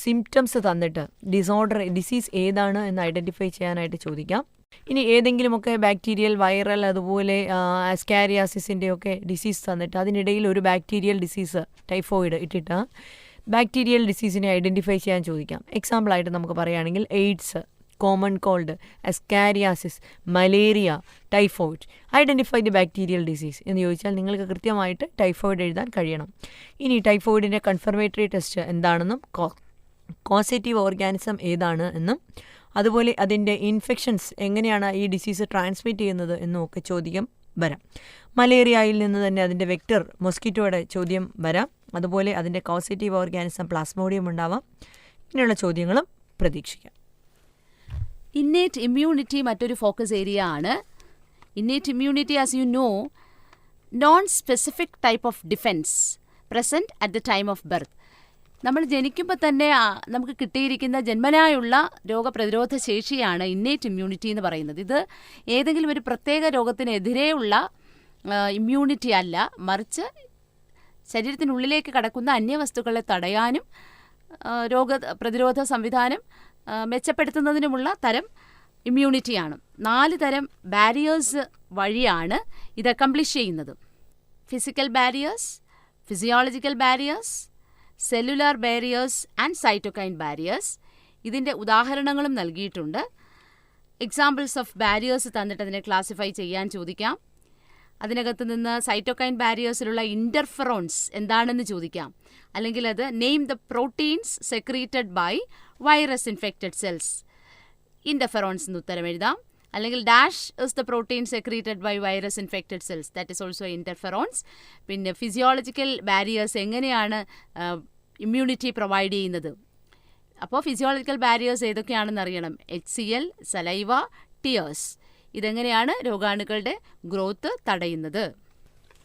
സിംറ്റംസ് തന്നിട്ട് ഡിസീസ് ഏതാണ് എന്ന് ഐഡൻറ്റിഫൈ ചെയ്യാനായിട്ട് ചോദിക്കാം. ഇനി ഏതെങ്കിലുമൊക്കെ ബാക്ടീരിയൽ, വൈറൽ, അതുപോലെ അസ്കാരിയാസിൻ്റെയൊക്കെ ഡിസീസ് തന്നിട്ട് അതിനിടയിൽ ഒരു ബാക്ടീരിയൽ ഡിസീസ് ടൈഫോയിഡ് ഇട്ടിട്ട് ബാക്ടീരിയൽ ഡിസീസിനെ ഐഡൻറ്റിഫൈ ചെയ്യാൻ ചോദിക്കാം. എക്സാമ്പിളായിട്ട് നമുക്ക് പറയുകയാണെങ്കിൽ AIDS, common called, ascariasis, malaria, typhoid. Identify the bacterial disease എന്ന് ചോദിച്ചാൽ നിങ്ങൾക്ക് കൃത്യമായിട്ട് ടൈഫോയിഡ് എഴുതാൻ കഴിയണം. ഇനി ടൈഫോയിഡിൻ്റെ കൺഫർമേറ്ററി ടെസ്റ്റ് എന്താണെന്നും കോസേറ്റീവ് ഓർഗാനിസം ഏതാണ് എന്നും അതുപോലെ അതിൻ്റെ ഇൻഫെക്ഷൻസ് എങ്ങനെയാണ് ഈ ഡിസീസ് ട്രാൻസ്മിറ്റ് ചെയ്യുന്നത് എന്നും ഒക്കെ ചോദ്യം വരാം. മലേറിയയിൽ നിന്ന് തന്നെ അതിൻ്റെ വെക്ടർ മൊസ്കിറ്റോയുടെ ചോദ്യം വരാം. അതുപോലെ അതിൻ്റെ കോസേറ്റീവ് ഓർഗാനിസം പ്ലാസ്മോഡിയം ഉണ്ടാവാം. ഇങ്ങനെയുള്ള ചോദ്യങ്ങളും പ്രതീക്ഷിക്കാം. ഇന്നേറ്റ് ഇമ്മ്യൂണിറ്റി മറ്റൊരു ഫോക്കസ് ഏരിയ ആണ്. Innate immunity, as you know, non specific type of defence present at the time of birth. നമ്മൾ ജനിക്കുമ്പോൾ തന്നെ നമുക്ക് കിട്ടിയിരിക്കുന്ന ജന്മനായുള്ള രോഗപ്രതിരോധ ശേഷിയാണ് ഇന്നേറ്റ് ഇമ്മ്യൂണിറ്റി എന്ന് പറയുന്നത്. ഇത് ഏതെങ്കിലും ഒരു പ്രത്യേക രോഗത്തിനെതിരെയുള്ള ഇമ്മ്യൂണിറ്റി അല്ല, മറിച്ച് ശരീരത്തിനുള്ളിലേക്ക് കടക്കുന്ന അന്യവസ്തുക്കളെ തടയാനും രോഗപ്രതിരോധ സംവിധാനം മെച്ചപ്പെടുത്തുന്നതിനുമുള്ള തരം ഇമ്മ്യൂണിറ്റിയാണ്. 4 തരം ബാരിയേഴ്സ് വഴിയാണ് ഇത് അക്കംപ്ലിഷ് ചെയ്യുന്നത്. Physical barriers, physiological barriers, cellular barriers and cytokine barriers. ഇതിൻ്റെ ഉദാഹരണങ്ങളും നൽകിയിട്ടുണ്ട്. എക്സാമ്പിൾസ് ഓഫ് ബാരിയേഴ്സ് തന്നിട്ട് അതിനെ ക്ലാസിഫൈ ചെയ്യാൻ ചോദിക്കാം. അതിനകത്ത് നിന്ന് സൈറ്റോകൈൻ ബാരിയേഴ്സിലുള്ള ഇൻ്റർഫെറോൺസ് എന്താണെന്ന് ചോദിക്കാം. അല്ലെങ്കിൽ അത് name the proteins secreted by virus infected cells. Interferons എന്ന് ഉത്തരം എഴുതാം. അല്ലെങ്കിൽ dash is the protein secreted by virus infected cells, that is also interferons. പിന്നെ ഫിസിയോളജിക്കൽ ബാരിയേഴ്സ് എങ്ങനെയാണ് ഇമ്മ്യൂണിറ്റി പ്രൊവൈഡ് ചെയ്യുന്നത്. അപ്പോൾ ഫിസിയോളജിക്കൽ ബാരിയേഴ്സ് ഏതൊക്കെയാണെന്ന് അറിയണം. HCl, saliva, tears. ഇതെങ്ങനെയാണ് രോഗാണുക്കളുടെ ഗ്രോത്ത് തടയുന്നത്.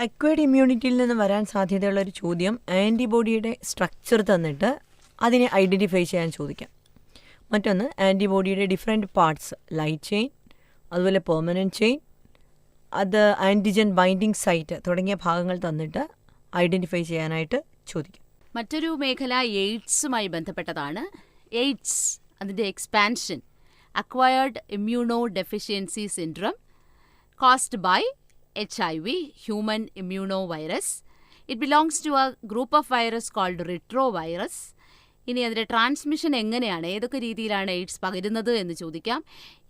അക്വയർഡ് ഇമ്മ്യൂണിറ്റിയിൽ നിന്ന് വരാൻ സാധ്യതയുള്ള ഒരു ചോദ്യം ആൻറ്റിബോഡിയുടെ സ്ട്രക്ചർ തന്നിട്ട് അതിനെ ഐഡൻറ്റിഫൈ ചെയ്യാൻ ചോദിക്കാം. മറ്റൊന്ന് ആൻറ്റിബോഡിയുടെ ഡിഫറെൻറ്റ് പാർട്സ്, ലൈറ്റ് ചെയിൻ, അതുപോലെ പെർമനൻറ്റ് ചെയിൻ, അത് ആൻറ്റിജൻ ബൈൻഡിങ് സൈറ്റ് തുടങ്ങിയ ഭാഗങ്ങൾ തന്നിട്ട് ഐഡൻറ്റിഫൈ ചെയ്യാനായിട്ട് ചോദിക്കും. മറ്റൊരു മേഖല എയ്ഡ്സുമായി ബന്ധപ്പെട്ടതാണ്. എയ്ഡ്സ്, അതിൻ്റെ expansion, acquired immunodeficiency syndrome caused by HIV, human immunovirus. It belongs to a group of virus called retrovirus. ഇനി അതിൻ്റെ ട്രാൻസ്മിഷൻ എങ്ങനെയാണ്, ഏതൊക്കെ രീതിയിലാണ് എയ്ഡ്സ് പകരുന്നത് എന്ന് ചോദിക്കാം.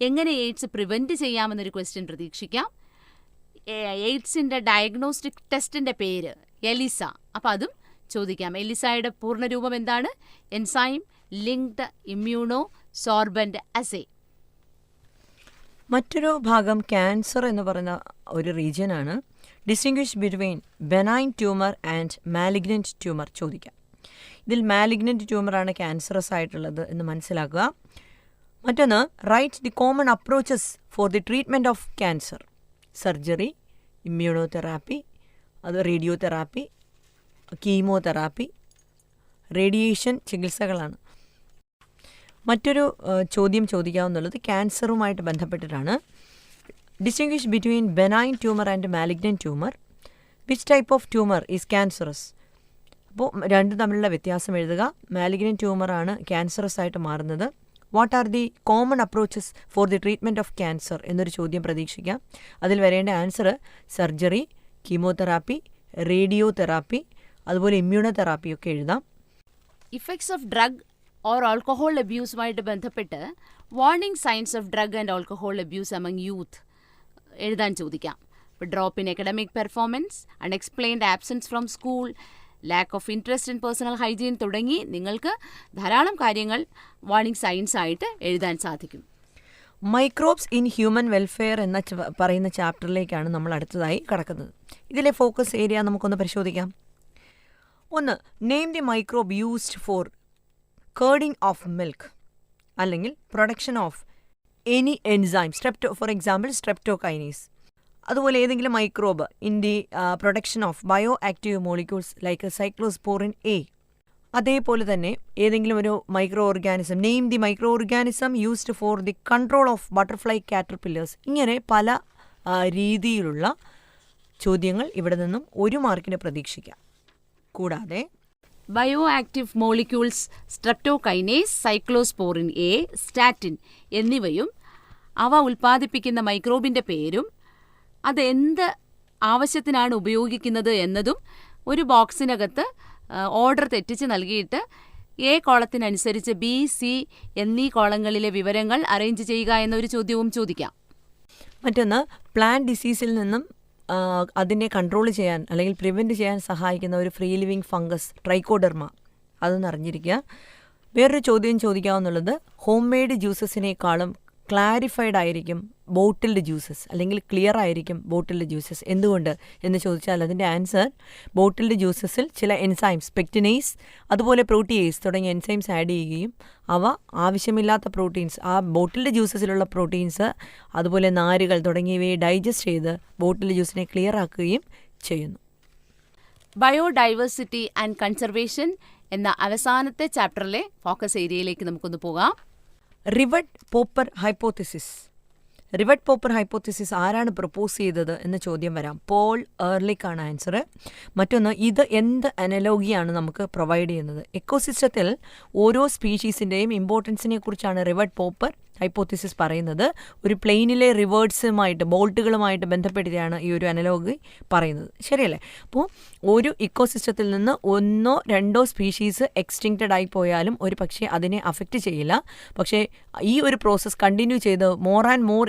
എങ്ങനെ എയ്ഡ്സ് പ്രിവെൻറ്റ് ചെയ്യാമെന്നൊരു ക്വസ്റ്റ്യൻ പ്രതീക്ഷിക്കാം. എയ്ഡ്സിൻ്റെ ഡയഗ്നോസ്റ്റിക് ടെസ്റ്റിൻ്റെ പേര് എലിസ, അപ്പോൾ അതും ചോദിക്കാം. എലിസയുടെ പൂർണ്ണരൂപം എന്താണ്? Enzyme linked immuno sorbent assay. മറ്റൊരു ഭാഗം ക്യാൻസർ എന്ന് പറയുന്ന ഒരു റീജിയനാണ്. Distinguish between benign tumour and malignant tumour ചോദിക്കാം. ഇതിൽ മാലിഗ്നൻറ്റ് ട്യൂമറാണ് ക്യാൻസറസ് ആയിട്ടുള്ളത് എന്ന് മനസ്സിലാക്കുക. മറ്റൊന്ന് write the common approaches for the treatment of cancer. Surgery, immunotherapy, അത് റേഡിയോതെറാപ്പി, കീമോതെറാപ്പി, റേഡിയേഷൻ ചികിത്സകളാണ്. മറ്റൊരു ചോദ്യം ചോദിക്കാവുന്നുള്ളത് ക്യാൻസറുമായിട്ട് ബന്ധപ്പെട്ടിട്ടാണ്. Distinguish between benign tumour and malignant tumour. Which type of tumour is cancerous? അപ്പോൾ രണ്ടും തമ്മിലുള്ള വ്യത്യാസം എഴുതുക. മാലിഗ്നൻറ്റ് ട്യൂമറാണ് ക്യാൻസറസ് ആയിട്ട് മാറുന്നത്. What are the common approaches for the treatment of cancer എന്നൊരു ചോദ്യം പ്രതീക്ഷിക്കാം. അതിൽ വരേണ്ട ആൻസർ സർജറി, കീമോതെറാപ്പി, റേഡിയോതെറാപ്പി, അതുപോലെ ഇമ്മ്യൂണോതെറാപ്പി ഒക്കെ എഴുതാം. Effects of drug or alcohol അബ്യൂസുമായിട്ട് ബന്ധപ്പെട്ട് warning signs of drug and alcohol abuse among youth എഴുതാൻ ചോദിക്കാം. ഇപ്പോൾ drop in academic performance, unexplained absence from school, lack of interest in personal hygiene തുടങ്ങി നിങ്ങൾക്ക് ധാരാളം കാര്യങ്ങൾ വാർണിംഗ് സൈൻസ് ആയിട്ട് എഴുതാൻ സാധിക്കും. മൈക്രോബ്സ് ഇൻ ഹ്യൂമൻ വെൽഫെയർ എന്ന പറയുന്ന ചാപ്റ്ററിലേക്കാണ് നമ്മൾ അടുത്തതായി കടക്കുന്നത്. ഇതിലെ ഫോക്കസ് ഏരിയ നമുക്കൊന്ന് പരിശോധിക്കാം. 1. Name the microbe used for curding of milk അല്ലെങ്കിൽ production of any enzyme, for example streptokinase. അതുപോലെ ഏതെങ്കിലും microbe in the production of bio active molecules like cyclosporin A. അതേപോലെ തന്നെ ഏതെങ്കിലും ഒരു micro organism, name the micro organism used for the control of butterfly caterpillars. ഇങ്ങനെ പല രീതിയിലുള്ള ചോദ്യങ്ങൾ ഇവിടെ നിന്നും 1 മാർക്കിന് പ്രതീക്ഷിക്കാം. കൂടാതെ bio active molecules streptokinase, cyclosporin A, statin എന്നിവയും അവ ഉൽപ്പാദിപ്പിക്കുന്ന മൈക്രോബിൻ്റെ പേരും അത് എന്ത് ആവശ്യത്തിനാണ് ഉപയോഗിക്കുന്നത് എന്നതും ഒരു ബോക്സിനകത്ത് ഓർഡർ തെറ്റിച്ച് നൽകിയിട്ട് എ കോളത്തിനനുസരിച്ച് ബി, സി എന്നീ കോളങ്ങളിലെ വിവരങ്ങൾ അറേഞ്ച് ചെയ്യുക എന്നൊരു ചോദ്യവും ചോദിക്കാം. മറ്റൊന്ന്, പ്ലാന്റ് ഡിസീസിൽ നിന്നും അതിനെ കൺട്രോൾ ചെയ്യാൻ അല്ലെങ്കിൽ പ്രിവെൻറ്റ് ചെയ്യാൻ സഹായിക്കുന്ന ഒരു ഫ്രീ ലിവിങ് ഫംഗസ് ട്രൈക്കോഡെർമ, അതൊന്ന് അറിഞ്ഞിരിക്കുക. വേറൊരു ചോദ്യം ചോദിക്കാവുന്നുള്ളത്, ഹോം മെയ്ഡ് ജ്യൂസസിനേക്കാളും ക്ലാരിഫൈഡ് ആയിരിക്കും ബോട്ടിൽഡ് ജ്യൂസസ് അല്ലെങ്കിൽ ക്ലിയർ ആയിരിക്കും ബോട്ടിൽഡ് ജ്യൂസസ്. എന്തുകൊണ്ട് എന്ന് ചോദിച്ചാൽ അതിൻ്റെ ആൻസർ, ബോട്ടിൽഡ് ജ്യൂസസിൽ ചില എൻസൈംസ്, പെക്റ്റിനേസ് അതുപോലെ പ്രോട്ടിയേസ് തുടങ്ങിയ എൻസൈംസ് ആഡ് ചെയ്യുകയും അവ ആവശ്യമില്ലാത്ത പ്രോട്ടീൻസ്, ആ ബോട്ടിൽഡ് ജ്യൂസസിലുള്ള പ്രോട്ടീൻസ് അതുപോലെ നാരുകൾ തുടങ്ങിയവയെ ഡൈജസ്റ്റ് ചെയ്ത് ബോട്ടിൽഡ് ജ്യൂസിനെ ക്ലിയർ ആക്കുകയും ചെയ്യുന്നു. ബയോഡൈവേഴ്സിറ്റി ആൻഡ് കൺസർവേഷൻ എന്ന അവസാനത്തെ ചാപ്റ്ററിലെ ഫോക്കസ് ഏരിയയിലേക്ക് നമുക്കൊന്ന് പോകാം. Rivet popper hypothesis. Rivet popper hypothesis ആരാണ് പ്രപ്പോസ് ചെയ്തത് എന്ന ചോദ്യം വരാം. പോൾ എർലിക്കാണ് ആൻസർ. മറ്റൊന്ന്, ഇത് എന്ത് അനലോഗിയാണ് നമുക്ക് പ്രൊവൈഡ് ചെയ്യുന്നത്? എക്കോസിസ്റ്റത്തിൽ ഓരോ സ്പീഷീസിൻ്റെയും ഇമ്പോർട്ടൻസിനെ കുറിച്ചാണ് റിവട്ട് പോപ്പർ ഹൈപ്പോത്തിസിസ് പറയുന്നത്. ഒരു പ്ലെയിനിലെ റിവേർട്സുമായിട്ട്, ബോൾട്ടുകളുമായിട്ട് ബന്ധപ്പെടുത്തിയാണ് ഈ ഒരു അനലോഗി പറയുന്നത്. ശരിയല്ലേ? അപ്പോൾ ഒരു ഇക്കോസിസ്റ്റത്തിൽ നിന്ന് 1 or 2 സ്പീഷീസ് എക്സ്റ്റിങ്ക്റ്റഡ് ആയി പോയാലും ഒരു പക്ഷേ അതിനെ അഫക്റ്റ് ചെയ്യില്ല. പക്ഷേ ഈ ഒരു പ്രോസസ്സ് കണ്ടിന്യൂ ചെയ്ത് മോർ ആൻഡ് മോർ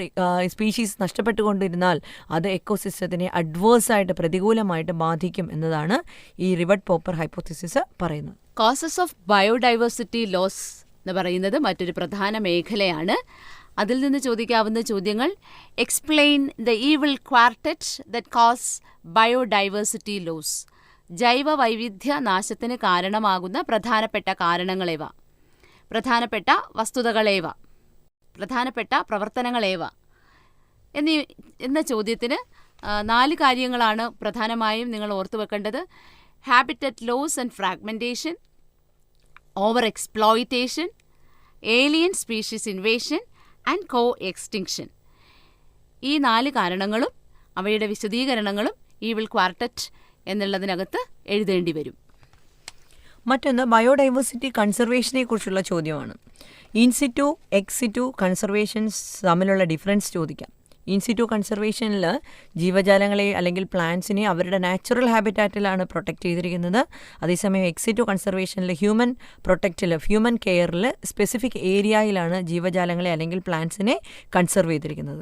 സ്പീഷീസ് നഷ്ടപ്പെട്ടുകൊണ്ടിരുന്നാൽ അത് എക്കോസിസ്റ്റത്തിനെ അഡ്വേഴ്സായിട്ട്, പ്രതികൂലമായിട്ട് ബാധിക്കും എന്നതാണ് ഈ റിവട്ട് പോപ്പർ ഹൈപ്പോത്തിസിസ് പറയുന്നത്. കോസസ് ഓഫ് ബയോഡൈവേഴ്സിറ്റി ലോസ് എന്ന് പറയുന്നത് മറ്റൊരു പ്രധാന മേഖലയാണ്. അതിൽ നിന്ന് ചോദിക്കാവുന്ന ചോദ്യങ്ങൾ, explain the evil quartet that cause biodiversity loss. ജൈവ വൈവിധ്യ നാശത്തിന് കാരണമാകുന്ന പ്രധാനപ്പെട്ട കാരണങ്ങളേവ, പ്രധാനപ്പെട്ട വസ്തുതകളേവ, പ്രധാനപ്പെട്ട പ്രവർത്തനങ്ങളേവ എന്ന ചോദ്യത്തിന് 4 കാര്യങ്ങളാണ് പ്രധാനമായും നിങ്ങൾ ഓർത്തു വെക്കേണ്ടത്. Habitat loss and fragmentation, over exploitation, alien species invasion and coextinction. ഈ 4 കാരണങ്ങളും അവയുടെ വിശദീകരണങ്ങളും ഈവിൾ ക്വാർട്ടറ്റ് എന്നുള്ളതിനകത്ത് എഴുതേണ്ടി വരും. മറ്റൊന്ന്, ബയോഡൈവേഴ്സിറ്റി കൺസർവേഷനെ കുറിച്ചുള്ള ചോദ്യമാണ്. ഇൻസിറ്റു, എക്സിറ്റു കൺസർവേഷൻസ് തമ്മിലുള്ള ഡിഫറൻസ് ചോദിക്കാം. ഇൻസിറ്റു കൺസർവേഷനിൽ ജീവജാലങ്ങളെ അല്ലെങ്കിൽ പ്ലാന്റ്സിനെ അവരുടെ നാച്ചുറൽ ഹാബിറ്റാറ്റിലാണ് പ്രൊട്ടക്റ്റ് ചെയ്തിരിക്കുന്നത്. അതേസമയം എക്സിറ്റു കൺസർവേഷനിൽ ഹ്യൂമൻ കെയറിൽ സ്പെസിഫിക് ഏരിയയിലാണ് ജീവജാലങ്ങളെ അല്ലെങ്കിൽ പ്ലാന്റ്സിനെ കൺസർവ് ചെയ്തിരിക്കുന്നത്.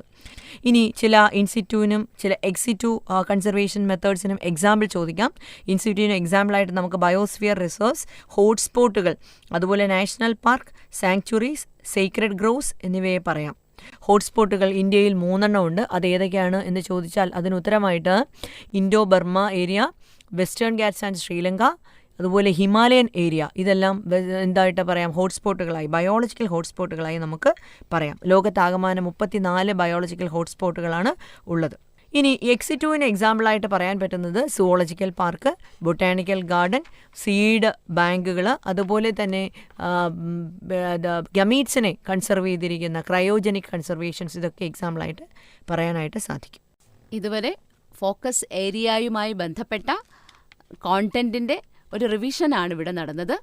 ഇനി ചില ഇൻസിറ്റുവിനും ചില എക്സിറ്റു കൺസർവേഷൻ മെത്തേഡ്സിനും എക്സാമ്പിൾ ചോദിക്കാം. ഇൻസിറ്റുവിന് എക്സാമ്പിളായിട്ട് നമുക്ക് ബയോസ്ഫിയർ റിസർവ്സ്, ഹോട്ട്സ്പോട്ടുകൾ, അതുപോലെ national park, sanctuaries, secret Groves എന്നിവയെ പറയാം. ഹോട്ട്സ്പോട്ടുകൾ ഇന്ത്യയിൽ 3 ഉണ്ട്. അത് ഏതൊക്കെയാണ് എന്ന് ചോദിച്ചാൽ അതിന് ഉത്തരമായിട്ട് Indo Burma area, Western Ghats and Sri Lanka, അതുപോലെ ഹിമാലയൻ ഏരിയ, ഇതെല്ലാം എന്തായിട്ട് പറയാം, ഹോട്ട്സ്പോട്ടുകളായി, ബയോളജിക്കൽ ഹോട്ട്സ്പോട്ടുകളായി നമുക്ക് പറയാം. ലോകത്താകമാനം 34 ബയോളജിക്കൽ ഹോട്ട്സ്പോട്ടുകളാണ് ഉള്ളത്. ഇനി എക്സിറ്റുവിന് എക്സാമ്പിളായിട്ട് പറയാൻ പറ്റുന്നത് zoological park, botanical garden, seed ബാങ്കുകൾ, അതുപോലെ തന്നെ ഗമീറ്റ്സിനെ കൺസർവ് ചെയ്തിരിക്കുന്ന ക്രയോജനിക് കൺസർവേഷൻസ്, ഇതൊക്കെ എക്സാമ്പിളായിട്ട് പറയാനായിട്ട് സാധിക്കും. ഇതുവരെ ഫോക്കസ് ഏരിയയുമായി ബന്ധപ്പെട്ട കോണ്ടന്റിൻ്റെ ഒരു റിവിഷനാണ് ഇവിടെ നടന്നത്.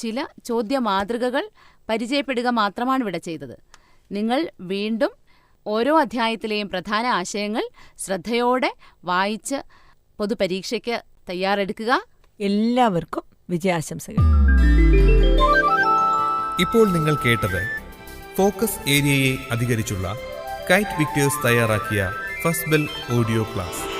ചില ചോദ്യ മാതൃകകൾ പരിചയപ്പെടുക മാത്രമാണ് ഇവിടെ ചെയ്തത്. നിങ്ങൾ വീണ്ടും ഓരോ അധ്യായത്തിലെയും പ്രധാന ആശയങ്ങൾ ശ്രദ്ധയോടെ വായിച്ച് പൊതുപരീക്ഷയ്ക്ക് തയ്യാറെടുക്കുക. എല്ലാവർക്കും വിജയാശംസകൾ. ഇപ്പോൾ നിങ്ങൾ കേട്ടത് ഫോക്കസ് ഏരിയയെ അധികരിച്ചുള്ള കൈറ്റ് വിക്ടേഴ്സ് തയ്യാറാക്കിയ ഫസ്റ്റ് ബെൽ ഓഡിയോ ക്ലാസ്.